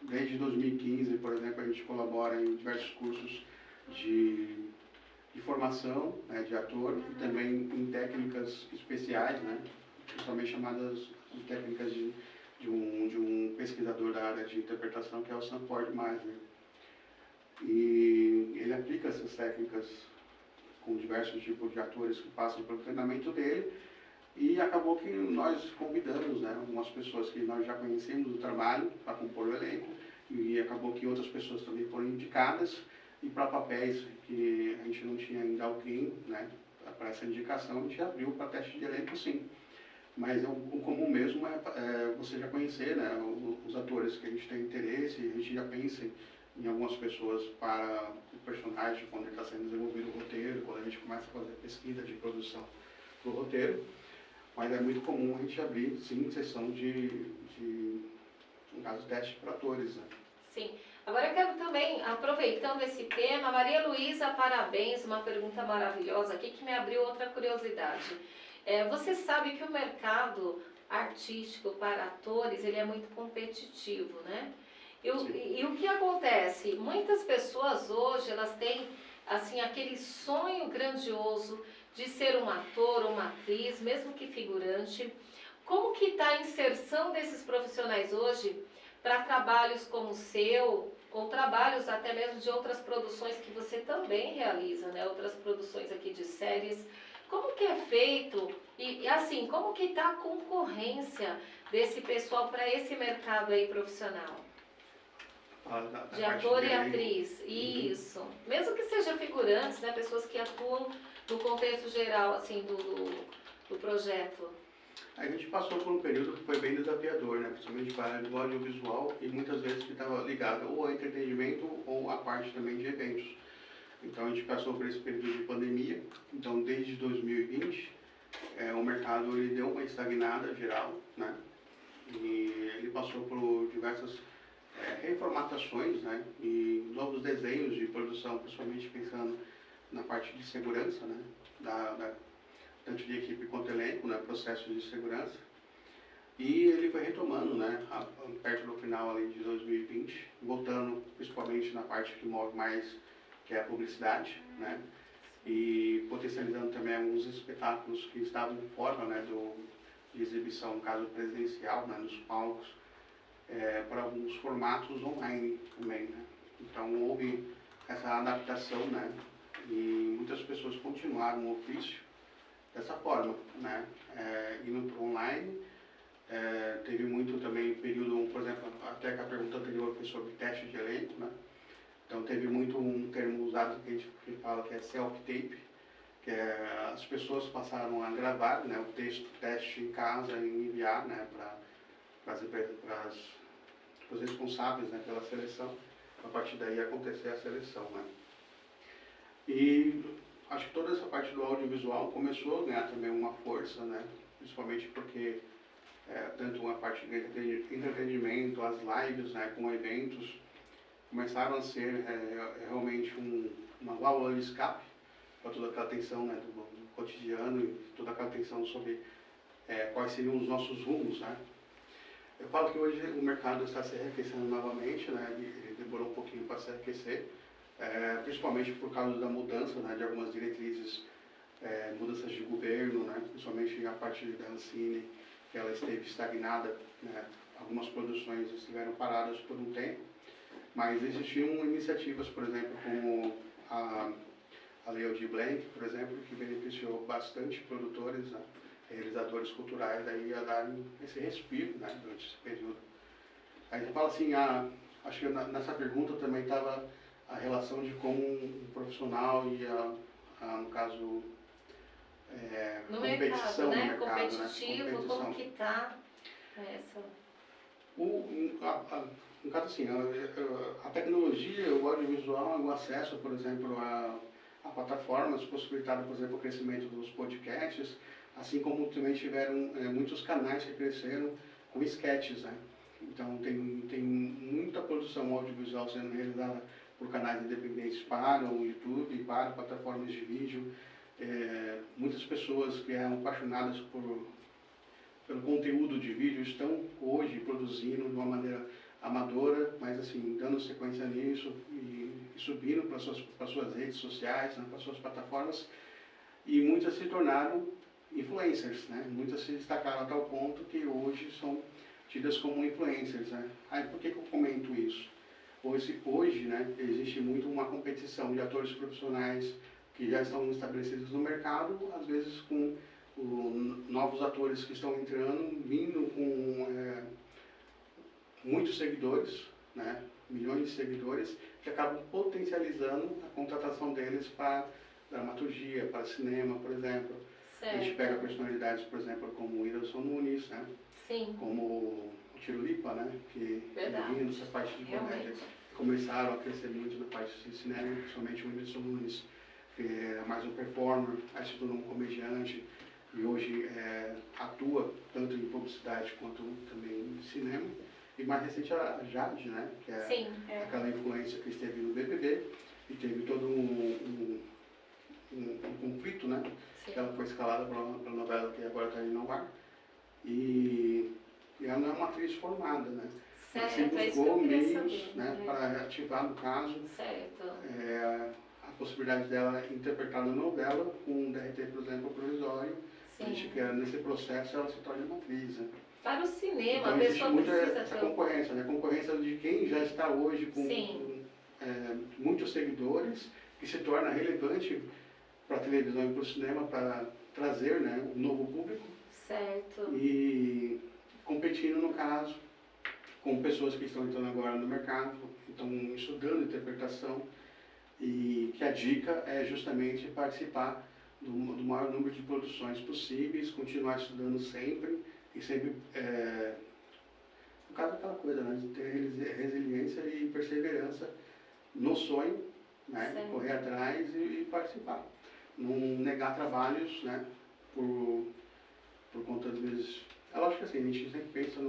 desde 2015, por exemplo, a gente colabora em diversos cursos de formação, né, de ator e também em técnicas especiais, né, principalmente chamadas de técnicas de um pesquisador da área de interpretação, que é o Sanford Meisner. E ele aplica essas técnicas com diversos tipos de atores que passam pelo treinamento dele, e acabou que nós convidamos, né, algumas pessoas que nós já conhecemos do trabalho para compor o elenco, e acabou que outras pessoas também foram indicadas, e para papéis que a gente não tinha ainda alguém, né, para essa indicação, a gente abriu para teste de elenco, sim. Mas o comum mesmo é você já conhecer, né, os atores que a gente tem interesse, a gente já pensa em algumas pessoas para o personagem quando ele está sendo desenvolvido o roteiro, quando a gente começa a fazer pesquisa de produção do roteiro. Mas é muito comum a gente abrir, sim, sessão no caso, teste para atores, né? Sim. Agora eu quero também, aproveitando esse tema, Maria Luísa, parabéns, uma pergunta maravilhosa aqui que me abriu outra curiosidade. Você sabe que o mercado artístico para atores, ele é muito competitivo, né? E o que acontece? Muitas pessoas hoje, elas têm, assim, aquele sonho grandioso de ser um ator ou uma atriz, mesmo que figurante. Como que está a inserção desses profissionais hoje para trabalhos como o seu, ou trabalhos até mesmo de outras produções que você também realiza, né? Outras produções aqui de séries. Como que é feito e assim, como que está a concorrência desse pessoal para esse mercado aí profissional? De ator e atriz, isso. Mesmo que seja figurantes, né? Pessoas que atuam no contexto geral, assim, do projeto. A gente passou por um período que foi bem desafiador, né? Principalmente para a área do audiovisual e muitas vezes que estava ligado ou ao entretenimento ou à parte também de eventos. Então a gente passou por esse período de pandemia. Então desde 2020 o mercado ele deu uma estagnada geral, né? E ele passou por diversas reformatações, né? E novos desenhos de produção, principalmente pensando na parte de segurança, né? Tanto de equipe quanto elenco, né, processos de segurança. E ele foi retomando, né, perto do final ali de 2020, voltando principalmente na parte que move mais, que é a publicidade, né, e potencializando também alguns espetáculos que estavam fora, né, de exibição, no caso presencial, né, nos palcos, para alguns formatos online também, né. Então houve essa adaptação, né, e muitas pessoas continuaram o ofício dessa forma, né? Indo para o online, teve muito também período, por exemplo, até que a pergunta anterior foi sobre teste de elenco, né? Então teve muito um termo usado que a gente fala que é self-tape, que é as pessoas passaram a gravar, né, o texto teste em casa e enviar, né, para os responsáveis, né, pela seleção, a partir daí acontecer a seleção, né? E acho que toda essa parte do audiovisual começou a ganhar também uma força, né? Principalmente porque tanto a parte de entretenimento, as lives, né, com eventos, começaram a ser realmente uma válvula de escape para toda aquela tensão, né, do cotidiano e toda aquela tensão sobre quais seriam os nossos rumos, né? Eu falo que hoje o mercado está se arrefecendo novamente, né? Ele demorou um pouquinho para se aquecer. Principalmente por causa da mudança, né, de algumas diretrizes, mudanças de governo, né, principalmente a partir da Ancine, que ela esteve estagnada, né, algumas produções estiveram paradas por um tempo, mas existiam iniciativas, por exemplo, como a Lei Aldir Blanc, por exemplo, que beneficiou bastante produtores, né, realizadores culturais aí a darem esse respiro, né, durante esse período. Aí você fala assim, acho que nessa pergunta também estava a relação de como um profissional e no caso, No competição mercado, né? no mercado, Competitivo, né? como que está essa... No caso assim, a tecnologia, o audiovisual, o acesso, por exemplo, a plataformas possibilitaram, por exemplo, o crescimento dos podcasts, assim como também tiveram muitos canais que cresceram com sketches, né? Então tem muita produção audiovisual sendo realizada por canais independentes para o YouTube, para plataformas de vídeo. Muitas pessoas que eram apaixonadas pelo conteúdo de vídeo estão hoje produzindo de uma maneira amadora, mas assim, dando sequência nisso e subindo para suas redes sociais, né, para suas plataformas, e muitas se tornaram influencers, né? Muitas se destacaram a tal ponto que hoje são tidas como influencers, né? Aí por que eu comento isso? Hoje, né, existe muito uma competição de atores profissionais que já estão estabelecidos no mercado, às vezes com novos atores que estão entrando, vindo com muitos seguidores, né, milhões de seguidores, que acabam potencializando a contratação deles para dramaturgia, para cinema, por exemplo. Certo. A gente pega personalidades, por exemplo, como o Whindersson Nunes, né? Sim. Como o Tirulipa, né? Que vinha nessa parte de comédia. Começaram a crescer muito na parte de cinema, principalmente o Whindersson Nunes, que é mais um performer, aí se tornou um comediante e hoje atua tanto em publicidade quanto também em cinema. E mais recente a Jade, né? Que é aquela influência que esteve no BBB e teve todo um conflito, né? Sim. Ela foi escalada para a novela que agora está indo ao ar. e ela não é uma atriz formada, né? Ela Certo, sempre é isso que eu buscou queria meios, saber. né, para ativar, no caso, Certo. a possibilidade dela interpretar na novela com um DRT, por exemplo, provisório. A gente Sim. quer, nesse processo, ela se torne uma atriz, né? Para o cinema, Então a existe pessoa muita precisa essa ter. concorrência, né? Concorrência de quem já está hoje com Sim. muitos seguidores, que se torna relevante para a televisão e para o cinema para trazer, né, um novo público Certo. e competindo, no caso, com pessoas que estão entrando agora no mercado, que estão estudando interpretação, e que a dica é justamente participar do maior número de produções possíveis, continuar estudando sempre, e sempre, no caso, aquela coisa, né, de ter resiliência e perseverança no sonho, né, Certo. correr atrás e participar. Não negar trabalhos, né, por conta, às vezes, é lógico que assim, a gente sempre pensa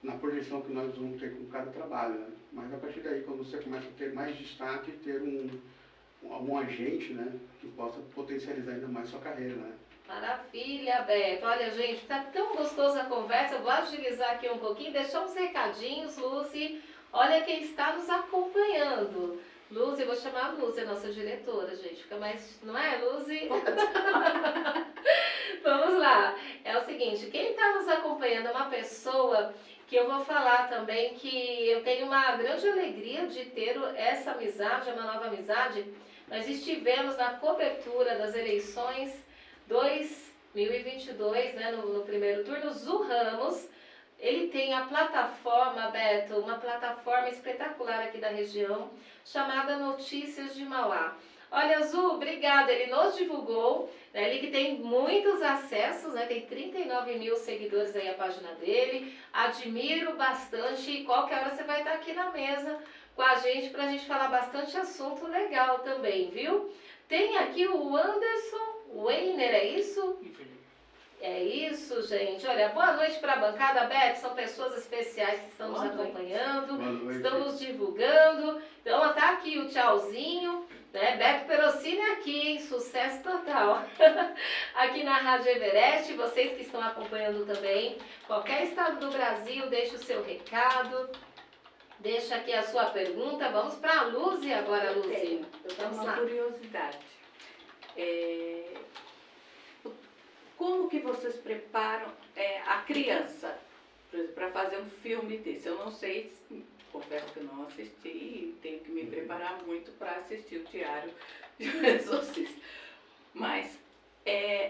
na projeção que nós vamos ter com cada trabalho, né? Mas a partir daí, quando você começa a ter mais destaque, ter algum agente, né, que possa potencializar ainda mais sua carreira, né? Maravilha, Beto. Olha, gente, tá tão gostosa a conversa. Eu vou agilizar aqui um pouquinho, deixar uns recadinhos, Lucy. Olha quem está nos acompanhando. Lucy, eu vou chamar a Lucy, a nossa diretora, gente. Fica mais... Não é, Lucy? Vamos lá. É o seguinte, quem está nos acompanhando é uma pessoa que eu vou falar também que eu tenho uma grande alegria de ter essa amizade, uma nova amizade. Nós estivemos na cobertura das eleições 2022, né, no primeiro turno. Zu Ramos, ele tem a plataforma, Beto, uma plataforma espetacular aqui da região, chamada Notícias de Mauá. Olha, Zu, obrigada, ele nos divulgou, né, ele que tem muitos acessos, né, tem 39 mil seguidores aí a página dele, admiro bastante e qualquer hora você vai estar aqui na mesa com a gente pra gente falar bastante assunto legal também, viu? Tem aqui o Anderson Weiner, é isso? É isso, gente. Olha, boa noite para a bancada. Beto, são pessoas especiais que estão nos acompanhando, estão nos divulgando. Então, tá aqui o tchauzinho, né? Beto Perossini aqui, hein? Sucesso total. Aqui na Rádio Everest, vocês que estão acompanhando também, qualquer estado do Brasil, deixa o seu recado, deixa aqui a sua pergunta. Vamos para a Luzi agora, Luzi. Eu tenho uma curiosidade. Como que vocês preparam a criança, por exemplo, para fazer um filme desse? Eu não sei, confesso que eu não assisti e tenho que me preparar muito para assistir o Diário de um Exorcista. Mas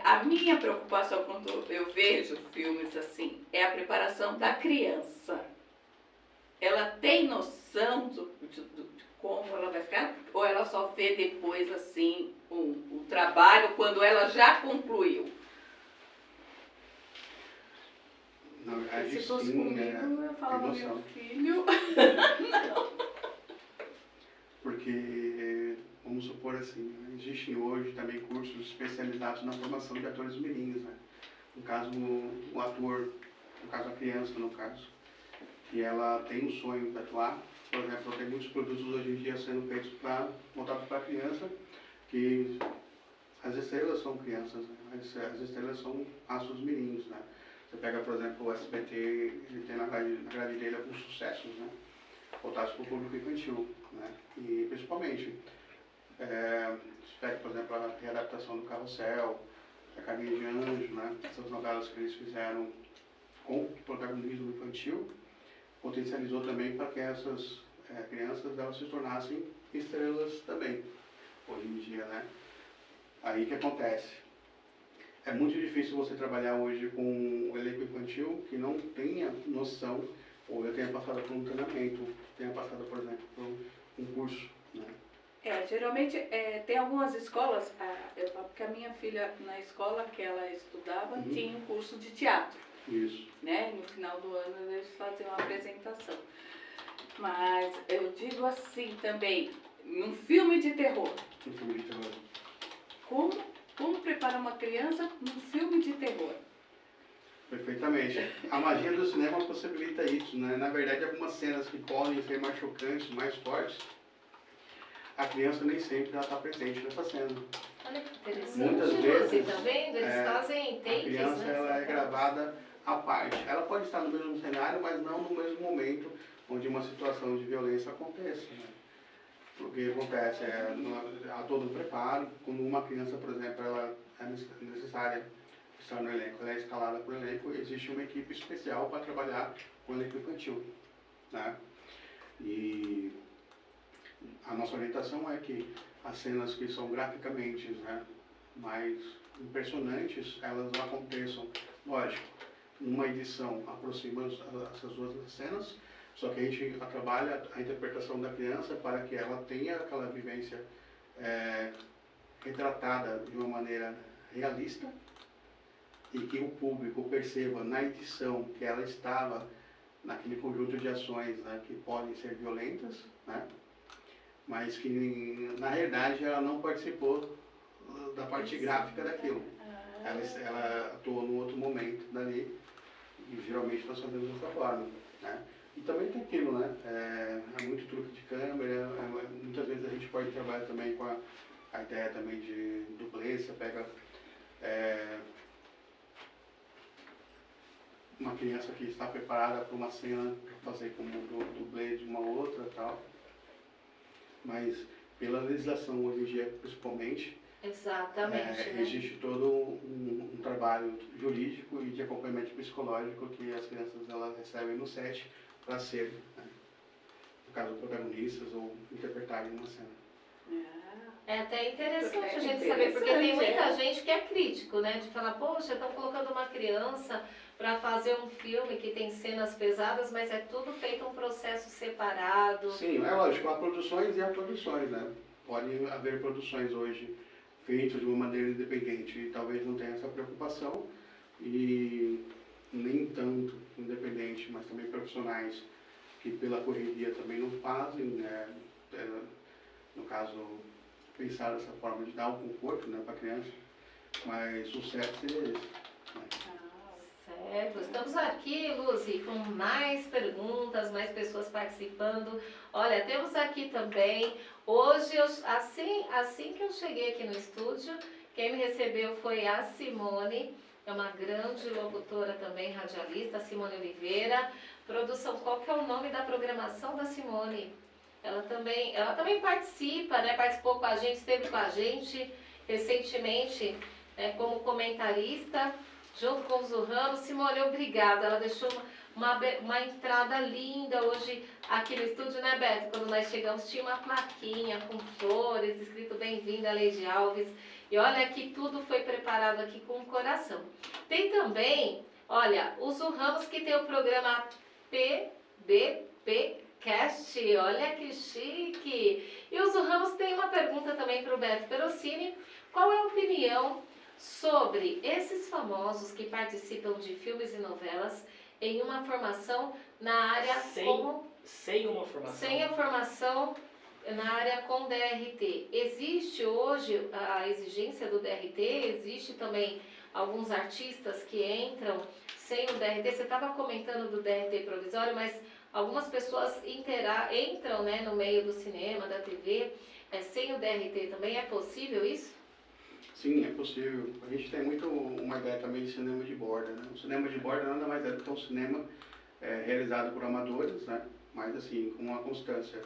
a minha preocupação quando eu vejo filmes assim é a preparação da criança. Ela tem noção de como ela vai ficar? Ou ela só vê depois assim o trabalho quando ela já concluiu? Na verdade, Se fosse sim, comigo, eu falava, tem noção. meu filho. Porque, vamos supor assim, existem hoje também cursos especializados na formação de atores mirins, né? No caso, o ator, no caso a criança, no caso, que ela tem um sonho de atuar. Por exemplo, tem muitos produtos hoje em dia sendo feitos voltados para a criança, que as estrelas são crianças, né? As estrelas são astros mirins, né? Você pega, por exemplo, o SBT, ele tem na grade dele alguns sucessos, né, voltados para o público infantil, né, e principalmente, você pega, por exemplo, a readaptação do Carrossel, a Caminho de Anjo, né, essas novelas que eles fizeram com protagonismo infantil, potencializou também para que essas crianças elas se tornassem estrelas também, hoje em dia, né. Aí que acontece? É muito difícil você trabalhar hoje com um elenco infantil que não tenha noção, ou eu tenha passado por um treinamento, tenha passado, por exemplo, por um curso, né? Geralmente tem algumas escolas, eu falo que a minha filha na escola que ela estudava tinha um curso de teatro. Isso. Né? No final do ano eles faziam uma apresentação. Mas eu digo assim também, num filme de terror. Um filme de terror. Como preparar uma criança num filme de terror? Perfeitamente. A magia do cinema possibilita isso, né? Na verdade, algumas cenas que podem ser mais chocantes, mais fortes, a criança nem sempre está presente nessa cena. Olha que interessante. Muitas vezes, tá vendo? Eles fazem takes, a criança né? ela é gravada à parte. Ela pode estar no mesmo cenário, mas não no mesmo momento onde uma situação de violência aconteça, né? O que acontece há todo o preparo. Quando uma criança, por exemplo, ela é necessária estar no elenco, ela é escalada por elenco, existe uma equipe especial para trabalhar com o elenco infantil, né? E a nossa orientação é que as cenas que são graficamente, né, mais impressionantes, elas aconteçam, lógico, numa edição aproxima essas duas cenas, só que a gente trabalha a interpretação da criança para que ela tenha aquela vivência retratada de uma maneira realista e que o público perceba na edição que ela estava naquele conjunto de ações, né, que podem ser violentas, né, mas que na realidade ela não participou da parte gráfica daquilo. Ela atuou num outro momento dali, e geralmente nós fazemos dessa forma, né. E também tem aquilo, né, é muito truque de câmera, muitas vezes a gente pode trabalhar também com a ideia também de dublê. Você pega uma criança que está preparada para uma cena para fazer como dublê de uma outra e tal, mas pela legislação hoje em dia principalmente, Exatamente, né? existe todo um trabalho jurídico e de acompanhamento psicológico que as crianças elas recebem no set para ser, né, no caso, protagonistas ou interpretarem uma cena. É até interessante a gente saber, porque tem muita gente que é crítico, né? De falar, poxa, estão colocando uma criança para fazer um filme que tem cenas pesadas, mas é tudo feito um processo separado. Sim, é lógico, há produções e há produções, né? Pode haver produções hoje feitas de uma maneira independente e talvez não tenha essa preocupação, e nem tanto independente, mas também profissionais que pela correria também não fazem, né? No caso, pensar dessa forma de dar um conforto, né, para a criança, mas o certo seria esse, né? Certo, estamos aqui, Luzi, com mais perguntas, mais pessoas participando. Olha, temos aqui também, hoje, assim que eu cheguei aqui no estúdio, quem me recebeu foi a Simone, é uma grande locutora também, radialista, Simone Oliveira. Produção, qual que é o nome da programação da Simone? Ela também participa, né? Participou com a gente, esteve com a gente recentemente, né, como comentarista, junto com os Ramos. Simone, obrigada. Ela deixou uma entrada linda hoje aqui no estúdio, né, Beto? Quando nós chegamos tinha uma plaquinha com flores, escrito bem-vinda, Leide Alves. E olha que tudo foi preparado aqui com o coração. Tem também, olha, os Ramos que tem o programa PBP Cast, olha que chique! E o Ramos tem uma pergunta também para o Beto Perossini. Qual é a opinião sobre esses famosos que participam de filmes e novelas em uma formação na área sem a formação na área com DRT? Existe hoje a exigência do DRT? Existe também alguns artistas que entram sem o DRT? Você estava comentando do DRT provisório, mas algumas pessoas entram, né, no meio do cinema, da TV, sem o DRT também. É possível isso? Sim, é possível. A gente tem muito uma ideia também de cinema de borda, né? O cinema de borda nada mais é do que um cinema realizado por amadores, né? Mas assim, com uma constância.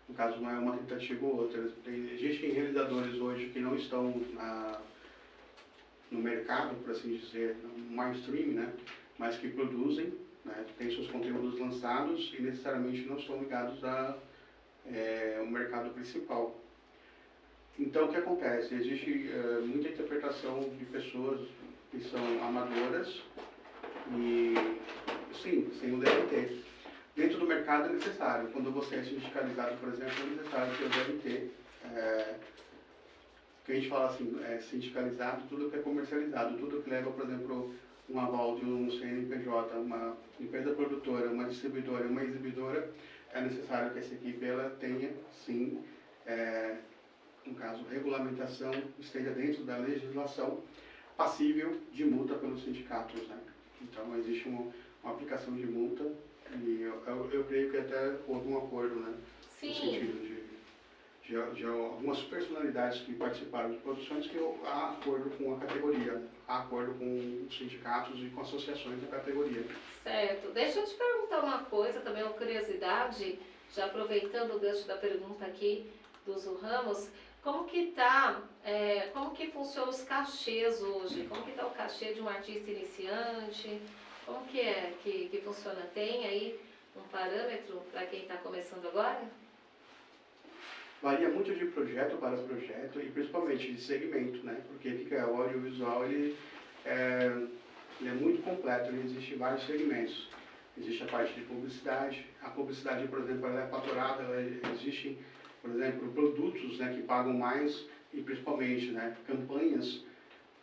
No caso, não é uma tentativa ou outra. Existem realizadores hoje que não estão no mercado, por assim dizer, no mainstream, né? Mas que produzem, né? Têm seus conteúdos lançados e necessariamente não estão ligados ao mercado principal. Então, o que acontece? Existe muita interpretação de pessoas que são amadoras e, sim, sem o DRT. Dentro do mercado é necessário. Quando você é sindicalizado, por exemplo, é necessário ter o DRT. Que a gente fala assim, sindicalizado, tudo que é comercializado, tudo que leva, por exemplo, um aval de um CNPJ, uma empresa produtora, uma distribuidora, uma exibidora, é necessário que essa equipe ela tenha, sim, no caso, regulamentação, esteja dentro da legislação passível de multa pelos sindicatos, né? Então, existe uma aplicação de multa e eu creio que até houve um acordo, né? Sim. No sentido de algumas personalidades que participaram de produções que há acordo com a categoria. acordo com os sindicatos e com associações da categoria. Certo. Deixa eu te perguntar uma coisa, também uma curiosidade, já aproveitando o gancho da pergunta aqui do Zu Ramos, como que como que funcionam os cachês hoje? Como que está o cachê de um artista iniciante? Como que é que funciona? Tem aí um parâmetro para quem está começando agora? Varia muito de projeto para projeto e principalmente de segmento, né? Porque o que é o audiovisual, ele é muito completo, ele existe em vários segmentos. Existe a parte de publicidade. A publicidade, por exemplo, ela é faturada, existe, por exemplo, produtos, né, que pagam mais e principalmente, né, campanhas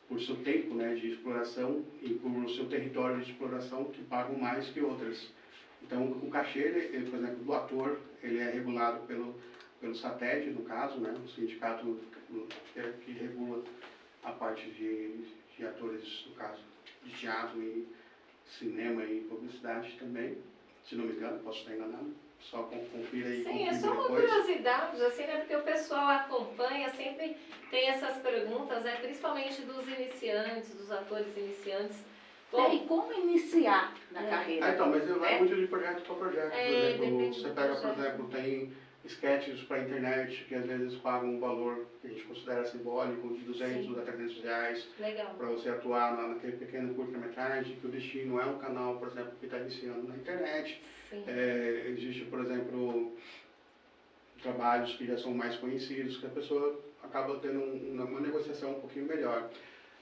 por seu tempo, né, de exploração e por seu território de exploração que pagam mais que outras. Então, o cachê, ele, por exemplo, do ator, ele é regulado pelo SATED, no caso, né, o sindicato que regula a parte de atores, no caso, de teatro e cinema e publicidade também, se não me engano, posso estar enganado, só confira aí. Sim, é só uma curiosidade, assim, né, porque o pessoal acompanha, sempre tem essas perguntas, né, principalmente dos iniciantes, dos atores iniciantes. Bom, e como iniciar na carreira? Então, mas vai muito de projeto para projeto. Por exemplo, você pega, por projeto. exemplo, tem sketches para a internet que às vezes pagam um valor que a gente considera simbólico, de 200 a 300 reais, Legal. para você atuar naquele pequeno curta-metragem, que o destino é um canal, por exemplo, que está iniciando na internet. Sim. Existe, por exemplo, trabalhos que já são mais conhecidos, que a pessoa acaba tendo uma negociação um pouquinho melhor.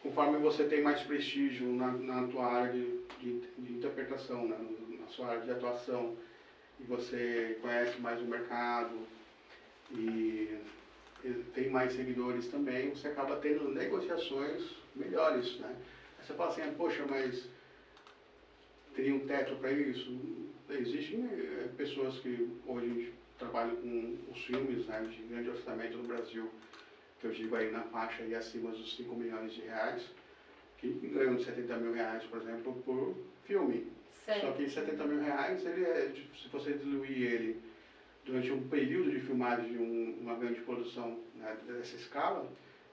Conforme você tem mais prestígio na tua área de interpretação, né, na sua área de atuação, e você conhece mais o mercado e tem mais seguidores também, você acaba tendo negociações melhores, né? Aí você fala assim, poxa, mas teria um teto para isso? Existem pessoas que hoje trabalham com os filmes, né, de grande orçamento no Brasil, que eu digo aí na faixa aí acima dos 5 milhões de reais, que ganham de 70 mil reais, por exemplo, por filme. Certo. Só que 70 mil reais, se você diluir ele durante um período de filmagem de uma grande produção, né, dessa escala,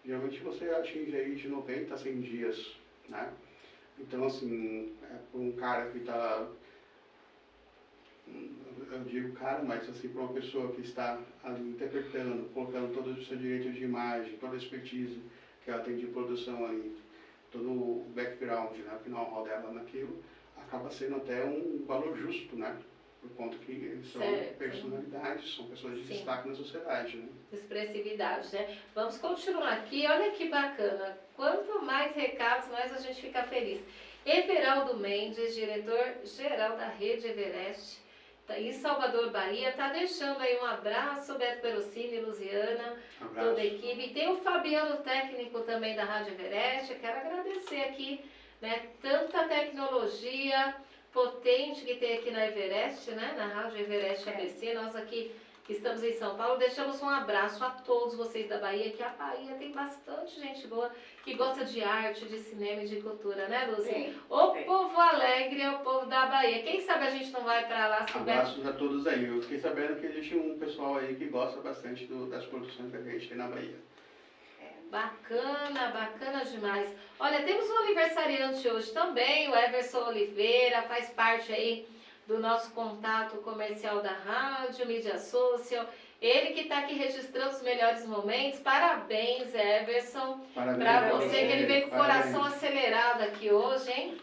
geralmente você atinge aí de 90 a 100 dias, né? Então, assim, por um cara que está, eu digo cara, mas assim, para uma pessoa que está ali interpretando, colocando todo o seu direito de imagem, toda a expertise que ela tem de produção ali, todo o background, né, o know-how dela naquilo, acaba sendo até um valor justo, né? Por conta que eles são personalidades, são pessoas de destaque na sociedade, né? Expressividade, né? Vamos continuar aqui, olha que bacana. Quanto mais recados, mais a gente fica feliz. Everaldo Mendes, diretor-geral da Rede Everest, em Salvador, Bahia, está deixando aí um abraço, Beto Perocini, Luziana, toda a equipe. E tem o Fabiano, técnico também da Rádio Everest. Eu quero agradecer aqui, né, tanta tecnologia potente que tem aqui na Everest, né, na Rádio Everest ABC. Nós aqui que estamos em São Paulo, deixamos um abraço a todos vocês da Bahia, que a Bahia tem bastante gente boa que gosta de arte, de cinema e de cultura, né, Luzi? Povo alegre é o povo da Bahia. Quem sabe a gente não vai para lá se Abraços a todos aí. Eu fiquei sabendo que existe um pessoal aí que gosta bastante das produções que a gente tem na Bahia. Bacana, bacana demais. Olha, temos um aniversariante hoje também, o Everson Oliveira, faz parte aí do nosso contato comercial da rádio, mídia social. Ele que está aqui registrando os melhores momentos. Parabéns, Everson. Para você, que ele veio com o coração acelerado aqui hoje, hein?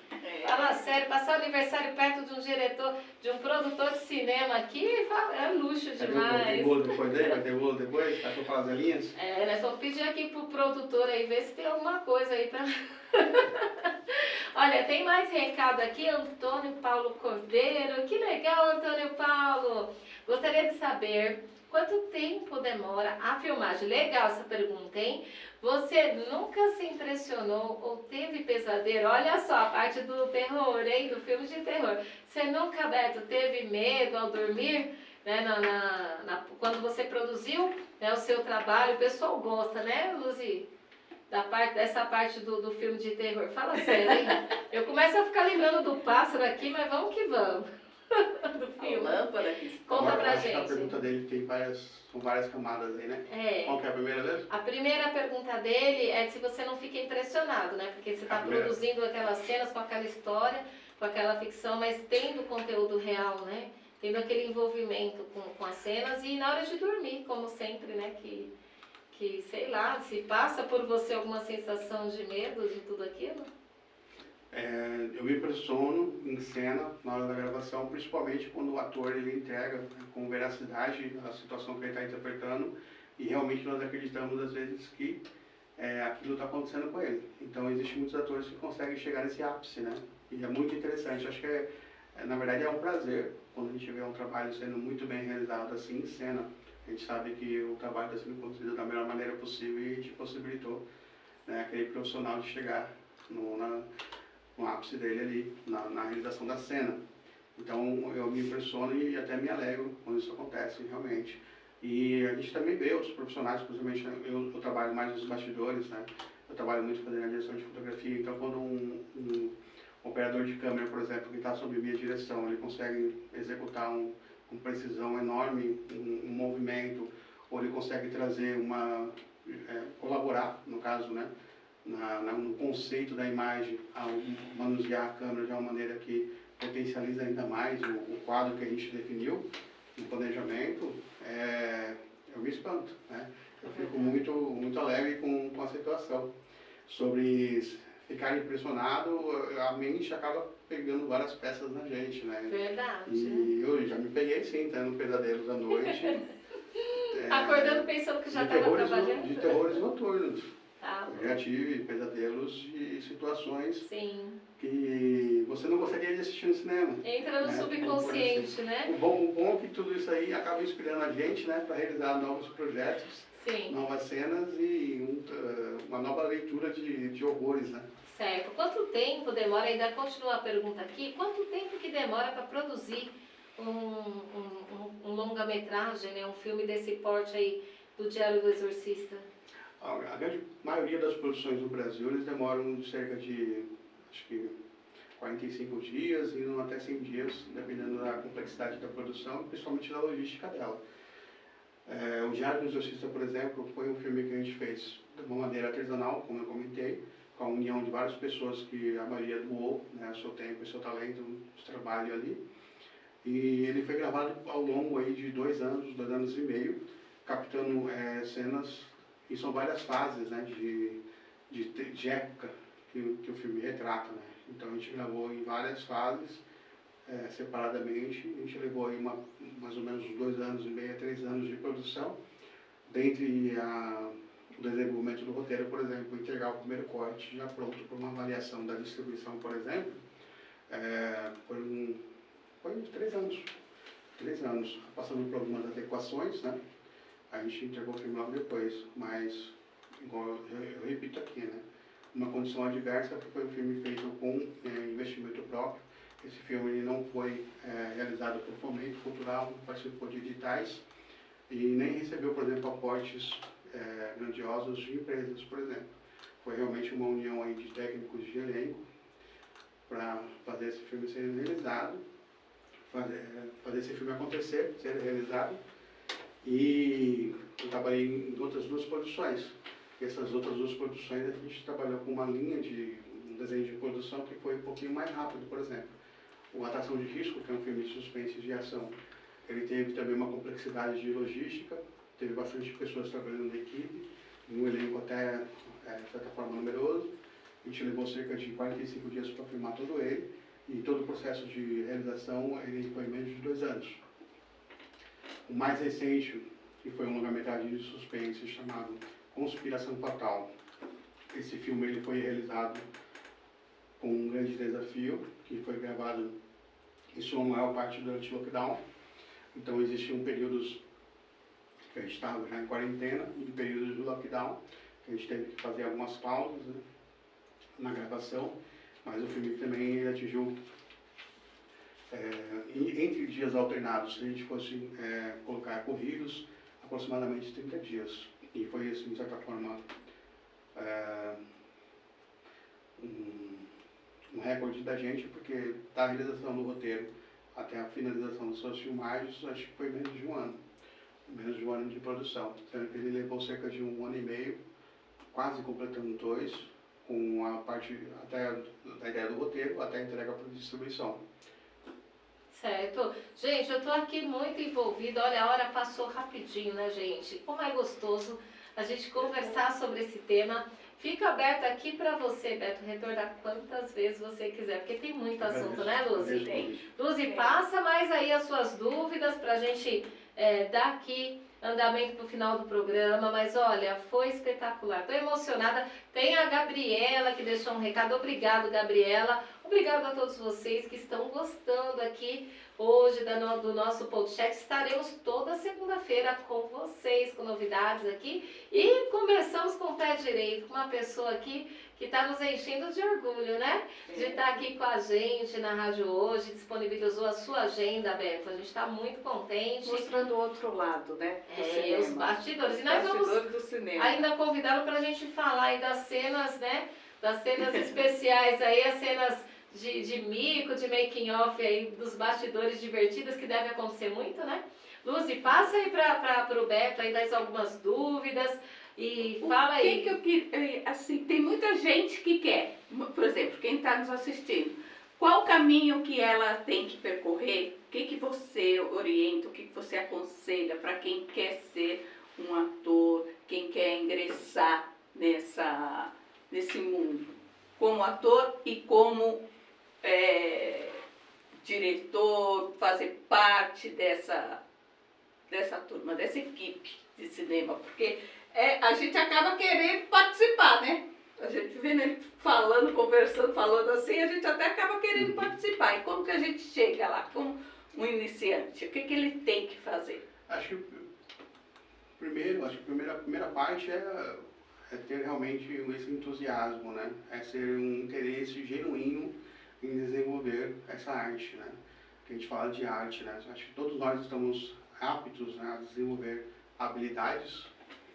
Fala sério, passar o aniversário perto de um diretor, de um produtor de cinema aqui, é luxo demais. Tem bolo depois dele? Vai ter bolo depois? Vai para falar as linhas? Nós vamos pedir aqui pro produtor aí, ver se tem alguma coisa aí para... Olha, tem mais recado aqui, Antônio Paulo Cordeiro. Que legal, Antônio Paulo. Gostaria de saber quanto tempo demora a filmagem. Legal essa pergunta, hein? Você nunca se impressionou ou teve pesadelo? Olha só, a parte do terror, hein? Do filme de terror. Você nunca, Beto, teve medo ao dormir? Né, quando você produziu, né, o seu trabalho, o pessoal gosta, né, Luzi? Dessa parte do filme de terror. Fala sério, hein? Eu começo a ficar lembrando do pássaro aqui, mas vamos que vamos. do A filme. lâmpada que Conta Agora, pra acho que a gente. pergunta dele tem são várias camadas aí, né? É. Qual que é a primeira vez? A primeira pergunta dele é se você não fica impressionado, né? Porque você está produzindo aquelas cenas com aquela história, com aquela ficção, mas tendo conteúdo real, né? Tendo aquele envolvimento com as cenas e na hora de dormir, como sempre, né? Que sei lá, se passa por você alguma sensação de medo de tudo aquilo? Eu me impressiono em cena na hora da gravação, principalmente quando o ator ele entrega, né, com veracidade a situação que ele está interpretando e realmente nós acreditamos às vezes que aquilo está acontecendo com ele. Então existem muitos atores que conseguem chegar nesse ápice, né? E é muito interessante. Acho que na verdade é um prazer quando a gente vê um trabalho sendo muito bem realizado assim em cena. A gente sabe que o trabalho está sendo conduzido da melhor maneira possível e a gente possibilitou, né, aquele profissional de chegar no ápice dele ali, na realização da cena. Então eu me impressiono e até me alegro quando isso acontece, realmente. E a gente também vê outros profissionais, principalmente eu trabalho mais nos bastidores, né? Eu trabalho muito fazendo a direção de fotografia, então quando um operador de câmera, por exemplo, que está sob minha direção, ele consegue executar com precisão enorme um movimento, ou ele consegue trazer colaborar, no caso, né? No conceito da imagem, ao manusear a câmera de uma maneira que potencializa ainda mais o quadro que a gente definiu no planejamento, eu me espanto, né? Eu fico muito alegre com a situação. Sobre ficar impressionado, a mente acaba pegando várias peças na gente, né? Verdade. E eu já me peguei sim, tendo pesadelos à noite. Acordando pensando que já estava trabalhando. De terrores noturnos. Ah, Eu já tive pesadelos de situações sim. que você não gostaria de assistir no cinema. Entra no subconsciente, né? O bom é que tudo isso aí acaba inspirando a gente, né, para realizar novos projetos, Sim. novas cenas e uma nova leitura de horrores, né? Certo. Quanto tempo demora, ainda continua a pergunta aqui, quanto tempo que demora para produzir um longa-metragem, né, um filme desse porte aí do Diário do Exorcista? A grande maioria das produções no Brasil, eles demoram cerca de, acho que, 45 dias, indo até 100 dias, dependendo da complexidade da produção e principalmente da logística dela. O Diário do Exorcista, por exemplo, foi um filme que a gente fez de uma maneira artesanal, como eu comentei, com a união de várias pessoas que a maioria doou, né, seu tempo e seu talento, de trabalho ali. E ele foi gravado ao longo aí de 2 anos, 2 anos e meio, captando cenas, e são várias fases, né, de época que o filme retrata, né. Então a gente gravou em várias fases, separadamente. A gente levou aí mais ou menos 2 anos e meio a 3 anos de produção. Dentre o desenvolvimento do roteiro, por exemplo, entregar o primeiro corte já pronto para uma avaliação da distribuição, por exemplo, foi uns 3 anos. 3 anos, passando por algumas adequações, né? A gente entregou o filme logo depois, mas, igual eu repito aqui, né? Uma condição adversa, que foi um filme feito com investimento próprio. Esse filme ele não foi realizado por fomento cultural, não participou de editais e nem recebeu, por exemplo, aportes grandiosos de empresas, por exemplo. Foi realmente uma união aí de técnicos de elenco para fazer esse filme ser realizado, fazer esse filme acontecer, ser realizado. E eu trabalhei em outras 2 produções. Essas outras 2 produções a gente trabalhou com uma linha de um desenho de produção que foi um pouquinho mais rápido, por exemplo. O Atração de Risco, que é um filme de suspense e de ação, ele teve também uma complexidade de logística, teve bastante pessoas trabalhando na equipe, um elenco até, de certa forma, numeroso. A gente levou cerca de 45 dias para filmar todo ele, e todo o processo de realização ele foi em menos de 2 anos. O mais recente, que foi um longa-metragem de suspense chamado Conspiração Fatal. Esse filme ele foi realizado com um grande desafio, que foi gravado em sua maior parte durante o lockdown. Então existiam períodos que a gente estava já em quarentena e períodos do lockdown, que a gente teve que fazer algumas pausas, né, na gravação, mas o filme também ele atingiu, entre dias alternados, se a gente fosse colocar corridos, aproximadamente 30 dias. E foi, assim, de certa forma, um recorde da gente, porque da realização do roteiro até a finalização das suas filmagens, acho que foi menos de um ano. Menos de um ano de produção. Então, ele levou cerca de 1 ano e meio, quase completando 2, com a parte até da ideia do roteiro até a entrega para distribuição. Certo. Gente, eu tô aqui muito envolvida. Olha, a hora passou rapidinho, né, gente? Como é gostoso a gente conversar sobre esse tema. Fica aberto aqui para você, Beto, retornar quantas vezes você quiser, porque tem muito assunto, né, Luzi? Tem. Luzi, passa mais aí as suas dúvidas para a gente dar aqui andamento para o final do programa, mas olha, foi espetacular, estou emocionada. Tem a Gabriela que deixou um recado, obrigado, Gabriela. Obrigado a todos vocês que estão gostando aqui hoje do nosso podcast. Estaremos toda segunda-feira com vocês, com novidades aqui. E começamos com o pé direito, com uma pessoa aqui que está nos enchendo de orgulho, né? De estar aqui com a gente na rádio hoje, disponibilizou a sua agenda, Beto. A gente está muito contente. Mostrando o outro lado, né? Do Os cinema. bastidores. E Os nós vamos bastidores do cinema. ainda convidá-lo para a gente falar aí das cenas, né? Das cenas especiais aí, as cenas de mico, de making off aí, dos bastidores divertidos que deve acontecer muito, né? Luzi, passa aí para o Beto aí mais algumas dúvidas e fala aí. Assim, tem muita gente que quer, por exemplo, quem está nos assistindo, qual o caminho que ela tem que percorrer? O que você orienta, o que você aconselha para quem quer ser um ator, quem quer ingressar nesse mundo, como ator e como diretor, fazer parte dessa turma, dessa equipe de cinema, porque a gente acaba querendo participar, né? A gente vendo ele falando, conversando, falando assim, a gente até acaba querendo participar. E como que a gente chega lá, como um iniciante? O que ele tem que fazer? Acho que a primeira parte é ter realmente esse entusiasmo, né? É ser um interesse genuíno em desenvolver essa arte, né? Que a gente fala de arte, né? Acho que todos nós estamos aptos, né, a desenvolver habilidades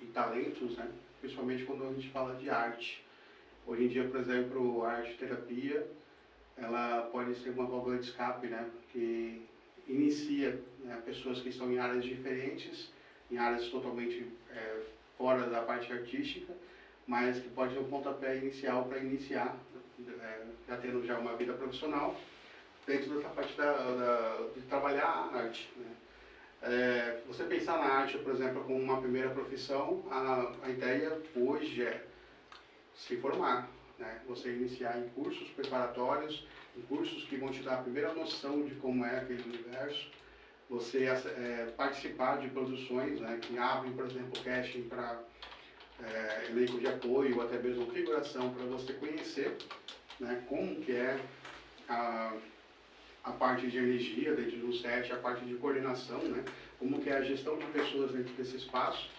e talentos, né? Principalmente quando a gente fala de arte. Hoje em dia, por exemplo, a arte-terapia, ela pode ser uma válvula de escape, né? Que inicia, né, pessoas que estão em áreas diferentes, em áreas totalmente fora da parte artística, mas que pode ser um pontapé inicial para iniciar, já tendo já uma vida profissional, dentro dessa parte de trabalhar a arte, né? Você pensar na arte, por exemplo, como uma primeira profissão, a ideia hoje é se formar, né? Você iniciar em cursos preparatórios, em cursos que vão te dar a primeira noção de como é aquele universo, você participar de produções, né, que abrem, por exemplo, casting para elenco de apoio, ou até mesmo figuração, para você conhecer, né, como que é a parte de energia dentro de um set, a parte de coordenação, né, como que é a gestão de pessoas dentro desse espaço,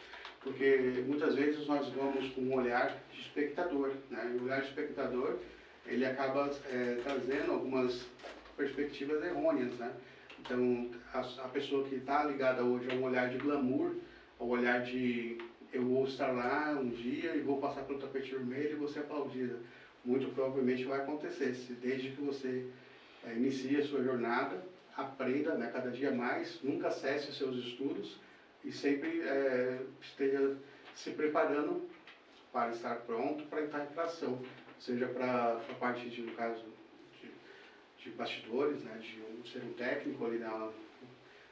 porque muitas vezes nós vamos com um olhar de espectador, né, e o olhar de espectador, ele acaba trazendo algumas perspectivas errôneas, né. Então, a pessoa que está ligada hoje a um olhar de glamour, ao olhar de eu vou estar lá um dia e vou passar pelo tapete vermelho e vou ser aplaudida. Muito provavelmente vai acontecer, desde que você inicie a sua jornada, aprenda, né, cada dia mais, nunca cesse os seus estudos e sempre esteja se preparando para estar pronto para entrar em ação, seja para a parte de, no caso, de bastidores, né, de ser um técnico ali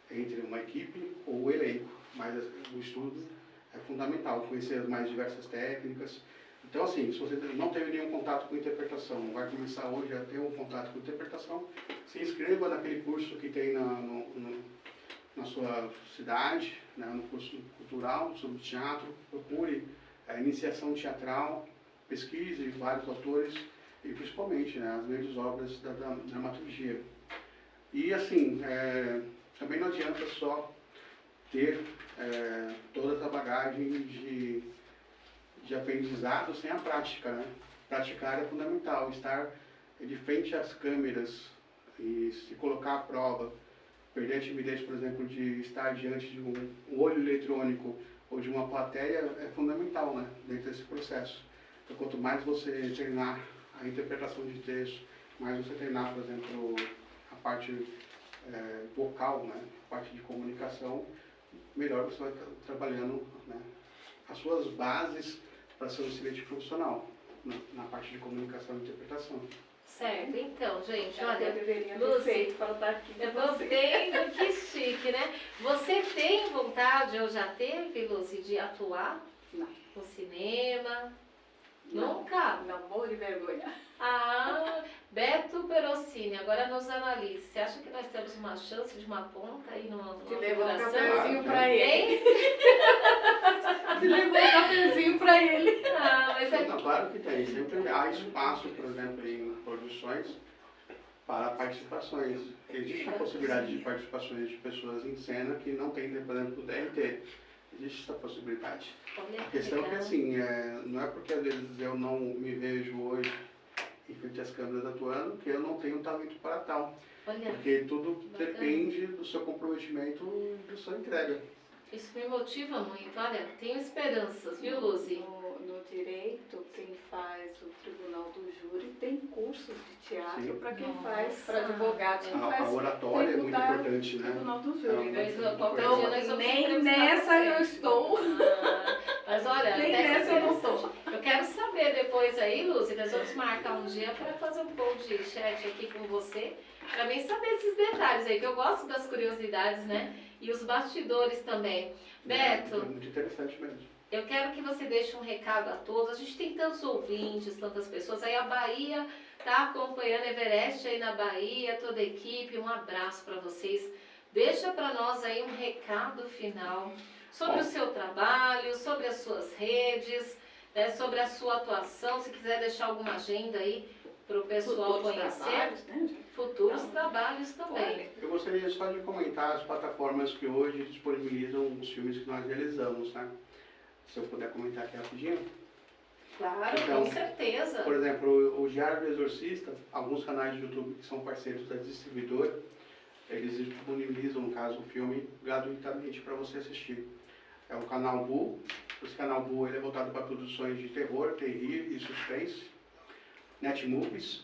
entre uma equipe ou o elenco, mas o estudo é fundamental, conhecer as mais diversas técnicas. Então, assim, se você não teve nenhum contato com interpretação, vai começar hoje a ter um contato com interpretação, se inscreva naquele curso que tem na sua cidade, né, no curso cultural sobre teatro, procure a iniciação teatral, pesquise vários autores e principalmente, né, as grandes obras da dramaturgia. E assim, também não adianta só ter toda essa bagagem de aprendizado sem a prática, né? Praticar é fundamental, estar de frente às câmeras e se colocar à prova, perder a timidez, por exemplo, de estar diante de um olho eletrônico ou de uma plateia é fundamental, né, dentro desse processo. Então, quanto mais você treinar a interpretação de texto, mais você treinar, por exemplo, a parte vocal, né, parte de comunicação, melhor você vai estar trabalhando, né, as suas bases para ser um excelente profissional na parte de comunicação e interpretação. Certo, então, gente, Eu olha, deveria ter Lucy, feito para estar aqui com eu tô você. vendo que chique, né? Você tem vontade, ou já teve, Lucy, de atuar Não. no cinema? Não. Nunca? Não, morro de vergonha. Ah, Beto Perossini, agora nos analise. Você acha que nós temos uma chance de uma ponta aí numa Te levou um figuração? cafezinho para ele. Hein? Te levou um cafezinho para ele. Ah, mas é... Não, claro que tem. Sempre há espaço, por exemplo, em produções para participações. Existe a possibilidade de participações de pessoas em cena que não tem, por exemplo, o DRT. Existe essa possibilidade. Olha A que questão é que legal. assim, não é porque às vezes eu não me vejo hoje em frente às câmeras atuando que eu não tenho talento para tal. Olha, Porque tudo Bacana. depende do seu comprometimento e da sua entrega. isso me motiva muito. Olha, tenho esperanças, viu, Lucy? No direito, quem faz o tribunal do júri tem cursos de teatro Sim. para quem Nossa. faz, para advogados que A faz oratória é muito tribunal- importante, né? tribunal do É júri. uma Né? Mas coisa qualquer muito dia importante. nós vamos Nem entrevistar nessa você. eu estou. Ah, mas olha, Nem até que nessa eu não interessante. Eu quero saber depois aí, Lúcia, nós vamos marcar um dia para fazer um pouco de chat aqui com você, para mim saber esses detalhes aí, que eu gosto das curiosidades, né? E os bastidores também. Beto, É muito interessante mesmo. eu quero que você deixe um recado a todos. A gente tem tantos ouvintes, tantas pessoas. Aí a Bahia está acompanhando Everest aí na Bahia, toda a equipe. Um abraço para vocês. Deixa para nós aí um recado final sobre Bom. o seu trabalho, sobre as suas redes, né, sobre a sua atuação. Se quiser deixar alguma agenda aí para o pessoal Futuros conhecer. trabalhos, né? Futuros Não. trabalhos também. Eu gostaria só de comentar as plataformas que hoje disponibilizam os filmes que nós realizamos, né? Se eu puder comentar aqui rapidinho. Claro, Então, com certeza. Por exemplo, o Diário do Exorcista, alguns canais de YouTube que são parceiros da distribuidora, eles disponibilizam, no caso, o filme gratuitamente para você assistir. É o canal Bu. Esse canal Bu ele é voltado para produções de terror, terror e suspense. Netmovies,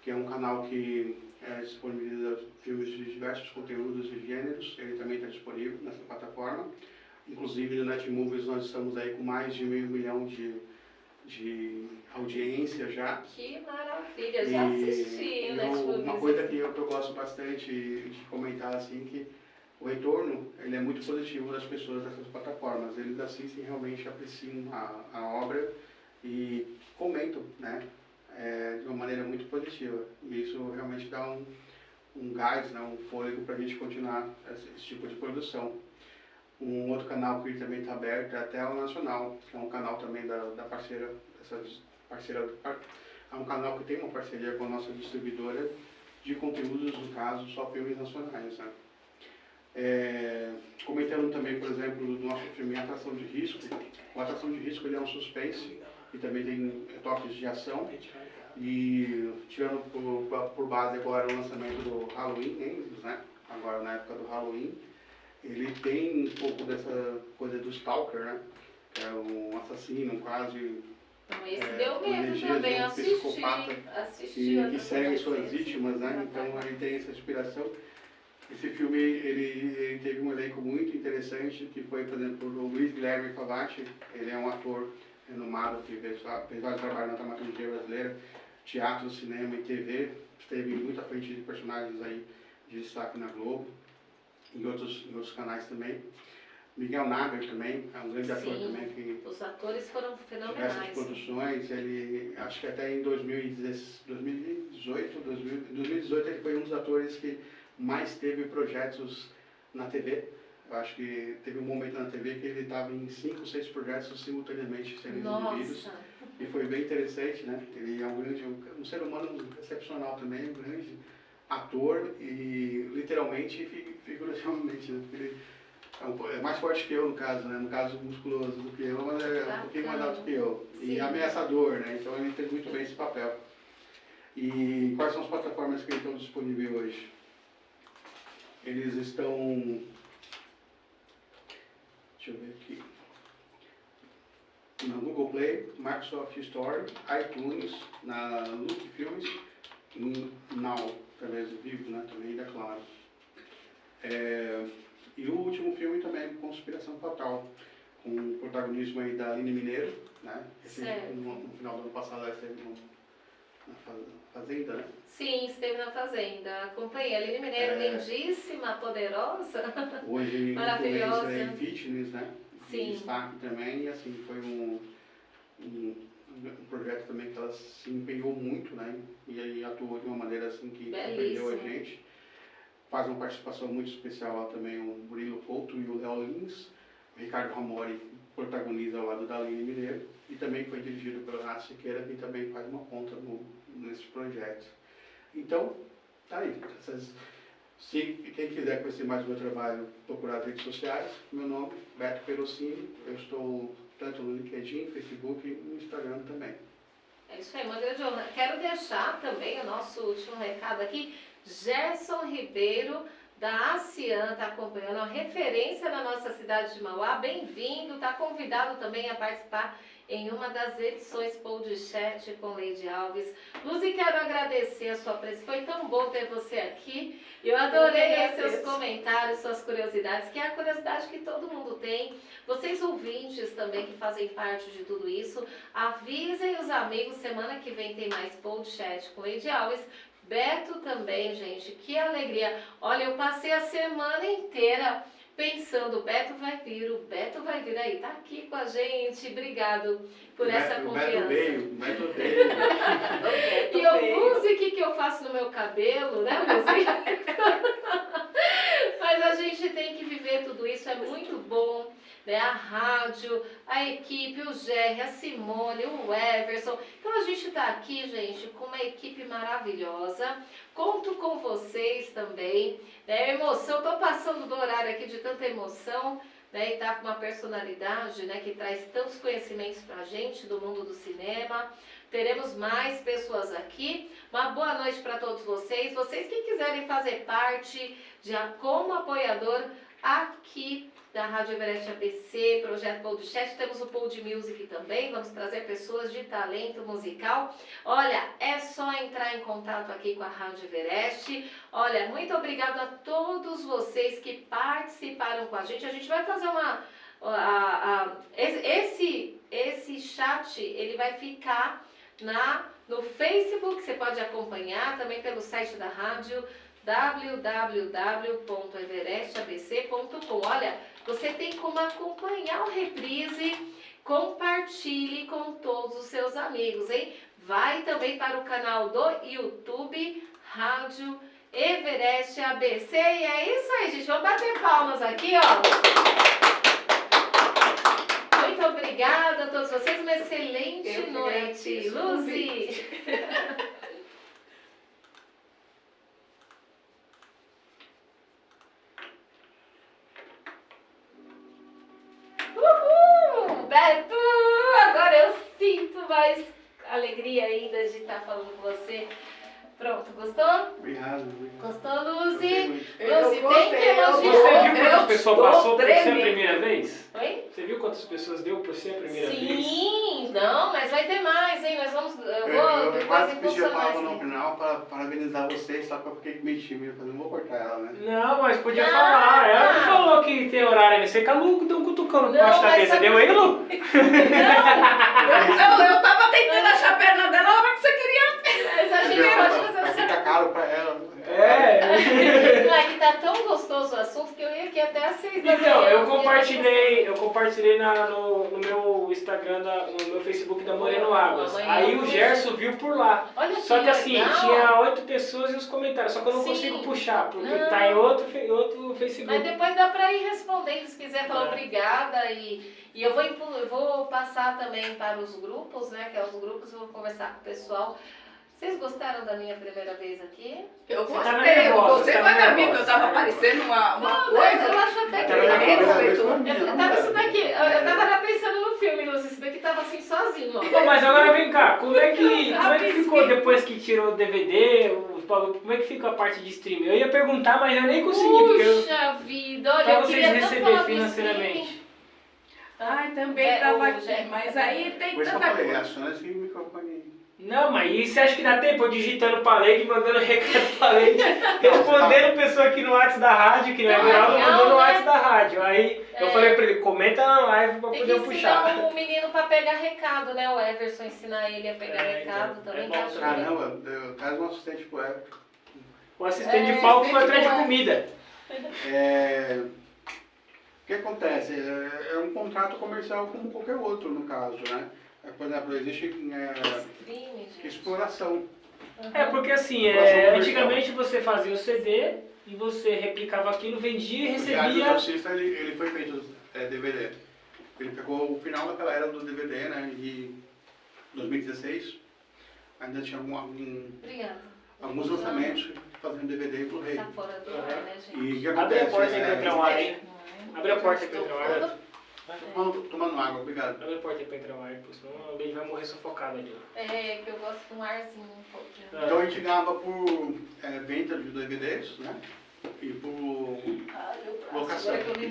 que é um canal que disponibiliza filmes de diversos conteúdos e gêneros. Ele também está disponível nessa plataforma. Inclusive no Netmovies nós estamos aí com mais de 500 mil de audiência já. Que maravilha, já assisti, né? Uma coisa que eu gosto bastante de comentar assim, que o retorno ele é muito positivo das pessoas dessas plataformas. Eles assistem, realmente apreciam a obra e comentam, né, de uma maneira muito positiva. E isso realmente dá um gás, né, um fôlego para a gente continuar esse tipo de produção. Um outro canal que também está aberto é até o Nacional, que é um canal também da parceira, é um canal que tem uma parceria com a nossa distribuidora de conteúdos, no caso, só filmes nacionais, né? Comentando também, por exemplo, do nosso filme Atração de Risco. O Atração de Risco ele é um suspense e também tem toques de ação. E tirando por base agora o lançamento do Halloween Ends, né? Agora na época do Halloween. Ele tem um pouco dessa coisa do stalker, né? Que é um assassino, quase Então, esse deu medo energias também, de um psicopata assisti. que segue suas vítimas, né? Então ele tem essa inspiração. Esse filme ele teve um elenco muito interessante, que foi, por exemplo, o Luiz Guilherme Favati. Ele é um ator renomado que fez vários trabalhos na dramaturgia brasileira, teatro, cinema e TV. Esteve muito à frente de personagens aí de destaque na Globo e em outros canais também. Miguel Naber também, é um grande ator Sim, também que os atores foram diversas fenomenais. produções. Ele, acho que até em 2018 ele foi um dos atores que mais teve projetos na TV. Eu acho que teve um momento na TV que ele estava em 5, 6 projetos simultaneamente sendo exibidos. Nossa, E foi bem interessante, né? Ele é um ser humano excepcional também, um grande ator e literalmente e figurativamente, né? Porque ele é mais forte que eu no caso, né? No caso musculoso do que eu, mas é um pouquinho mais alto que eu. Sim. E ameaçador, né? Então ele fez muito bem esse papel. E quais são as plataformas que estão disponíveis hoje? Eles estão... Deixa eu ver aqui. No Google Play, Microsoft Store, iTunes, na Look Filmes, Now, através do Vivo, né? Também da Claro. E o último filme também, Conspiração Fatal, com o protagonismo aí da Aline Mineiro, né? No final do ano passado ela esteve na Fazenda, né? Sim, esteve na Fazenda. Acompanhei a Aline Mineiro, lindíssima, poderosa, hoje maravilhosa. Em fitness, né? Sim. E destaque também, e assim, foi um projeto também que ela se empenhou muito, né? E aí atuou de uma maneira assim que surpreendeu a gente. Faz uma participação muito especial lá também o Murilo Couto e o Léo Lins. O Ricardo Ramori protagoniza ao lado da Aline Mineiro. E também foi dirigido pelo Renato Siqueira, que também faz uma ponta nesse projeto. Então, tá aí. Se quem quiser conhecer mais o meu trabalho, procurar as redes sociais, meu nome, Beto Perocini. Eu estou tanto no LinkedIn, Facebook e no Instagram também. É isso aí, uma grande honra. Quero deixar também o nosso último recado aqui. Gerson Ribeiro, da ASEAN, está acompanhando, a referência na nossa cidade de Mauá. Bem-vindo, está convidado também a participar em uma das edições Podcast com Lady Alves. Luzi, quero agradecer a sua presença. Foi tão bom ter você aqui. Eu adorei os seus comentários, suas curiosidades, que é a curiosidade que todo mundo tem. Vocês ouvintes também que fazem parte de tudo isso, avisem os amigos, semana que vem tem mais Podcast com Lady Alves. Beto também, gente, que alegria. Olha, eu passei a semana inteira pensando, o Beto vai vir aí, tá aqui com a gente. Obrigado por essa confiança. O Beto veio. E eu use o que eu faço no meu cabelo, né, Luzi? Mas a gente tem que viver tudo isso, é muito bom. Né, a rádio, a equipe, o Jerry, a Simone, o Everson. Então a gente está aqui, gente, com uma equipe maravilhosa. Conto com vocês também. Né, emoção, estou passando do horário aqui de tanta emoção. Né, e tá com uma personalidade, né, que traz tantos conhecimentos para a gente do mundo do cinema. Teremos mais pessoas aqui. Uma boa noite para todos vocês. Vocês que quiserem fazer parte como apoiador aqui da Rádio Everest ABC, Projeto Podcast, temos o Pod Music também, vamos trazer pessoas de talento musical. Olha, é só entrar em contato aqui com a Rádio Everest. Olha, muito obrigado a todos vocês que participaram com a gente. A gente vai fazer esse chat, ele vai ficar no Facebook, você pode acompanhar também pelo site da rádio, www.everestabc.com. Olha, você tem como acompanhar o reprise, compartilhe com todos os seus amigos, hein? Vai também para o canal do YouTube, Rádio Everest ABC. E é isso aí, gente. Vamos bater palmas aqui, ó. Muito obrigada a todos vocês. Uma excelente noite. Luzi. Beto, agora eu sinto mais alegria ainda de estar falando com você. Pronto, gostou? Obrigado. Gostou, Luzi? Luzi, gostei, tem que elogiar. Você viu quantas pessoas passou por ser a tremendo. primeira vez? Oi? Você viu quantas pessoas deu por ser a primeira vez? Sim, não, mas vai ter mais, hein? Nós vamos, eu vou Eu depois quase pedi a impulsionar palavra isso. no final para parabenizar vocês, só que eu fiquei meio tímido, falei, não vou cortar ela, né? Não, mas podia Não. falar. Ela que falou que tem horário, né? Você que a Lu deu um cutucão Não, embaixo da mas cabeça. sabe- Deu aí, Lu? Eu tava tentando achar a perna dela na hora que você queria. Mas a gente pode fazer assim. Fica caro para ela. É. Não, é que tá tão gostoso o assunto que eu ia aqui até às 6 da manhã. Então, eu compartilhei no meu Instagram, no meu Facebook da Moreno Águas. Amanhã Aí eu o vou Gerson viu por lá. Olha Só que assim, legal. tinha 8 pessoas e os comentários, só que eu não Sim. consigo puxar, porque Não. tá em outro Facebook. Mas depois dá pra ir respondendo, se quiser falar É. obrigada. E eu vou passar também para os grupos, né? Que é os grupos, eu vou conversar com o pessoal. Vocês gostaram da minha primeira vez aqui? Eu Você tá gostei, nervosa, você você tá foi pra mim que eu nervosa. tava parecendo uma Não, coisa. eu acho até que... Até na minha Eu cabeça. tava isso daqui, eu tava lá pensando no filme, Lúcia, isso daqui tava assim sozinho, ó. Pô, mas agora vem cá, como é que Rapidinho. ficou depois que tirou o DVD, como é que fica a parte de streaming? Eu ia perguntar, mas eu nem consegui, porque Puxa vida, olha, pra eu vocês queria tanto receber falar do financeiramente. streaming. Ai, também É, tava o aqui, Jack mas também. aí tem Por isso que eu tanta falei, coisa. aciona esse microfone Não, mas e você acha que dá tempo eu digitando pra Lady, mandando recado pra Lady, respondendo pessoa aqui no WhatsApp da rádio, que não é Tá Everaldo, legal, mandando no né? WhatsApp da rádio. Aí eu É. falei pra ele, comenta na live pra Tem que poder eu puxar. ensinar o menino pra pegar recado, né? O Everson ensinar ele a pegar É, recado então, também, é que bom ajuda. Caramba, traz um assistente pro Everton. O assistente de palco foi atrás de comida. O que acontece? É um contrato comercial como qualquer outro, no caso, né? Por exemplo, existe Stream, gente. exploração. É, porque assim, Coração comercial. antigamente você fazia o CD e você replicava aquilo, vendia e O Diário do recebia. Exorcista, ele foi feito DVD. Ele pegou o final daquela era do DVD, né? De 2016. Ainda tinha Obrigada. alguns lançamentos fazendo DVD e Blu-ray. Tá fora do ar, né, gente? E o que Abre a acontece? porta aí pra entrar um ar, hein? Não é? Abre a porta aí pra Estou entrar um ar. toda- Tomando água, obrigado. Abre a porta aí pra entrar um ar, porque senão a Lady vai morrer sufocada ali. É, que eu gosto de um arzinho um pouquinho. Então a gente ganhava por venda de DVDs, né? E por Ah, meu braço, locação. agora que eu lembrei.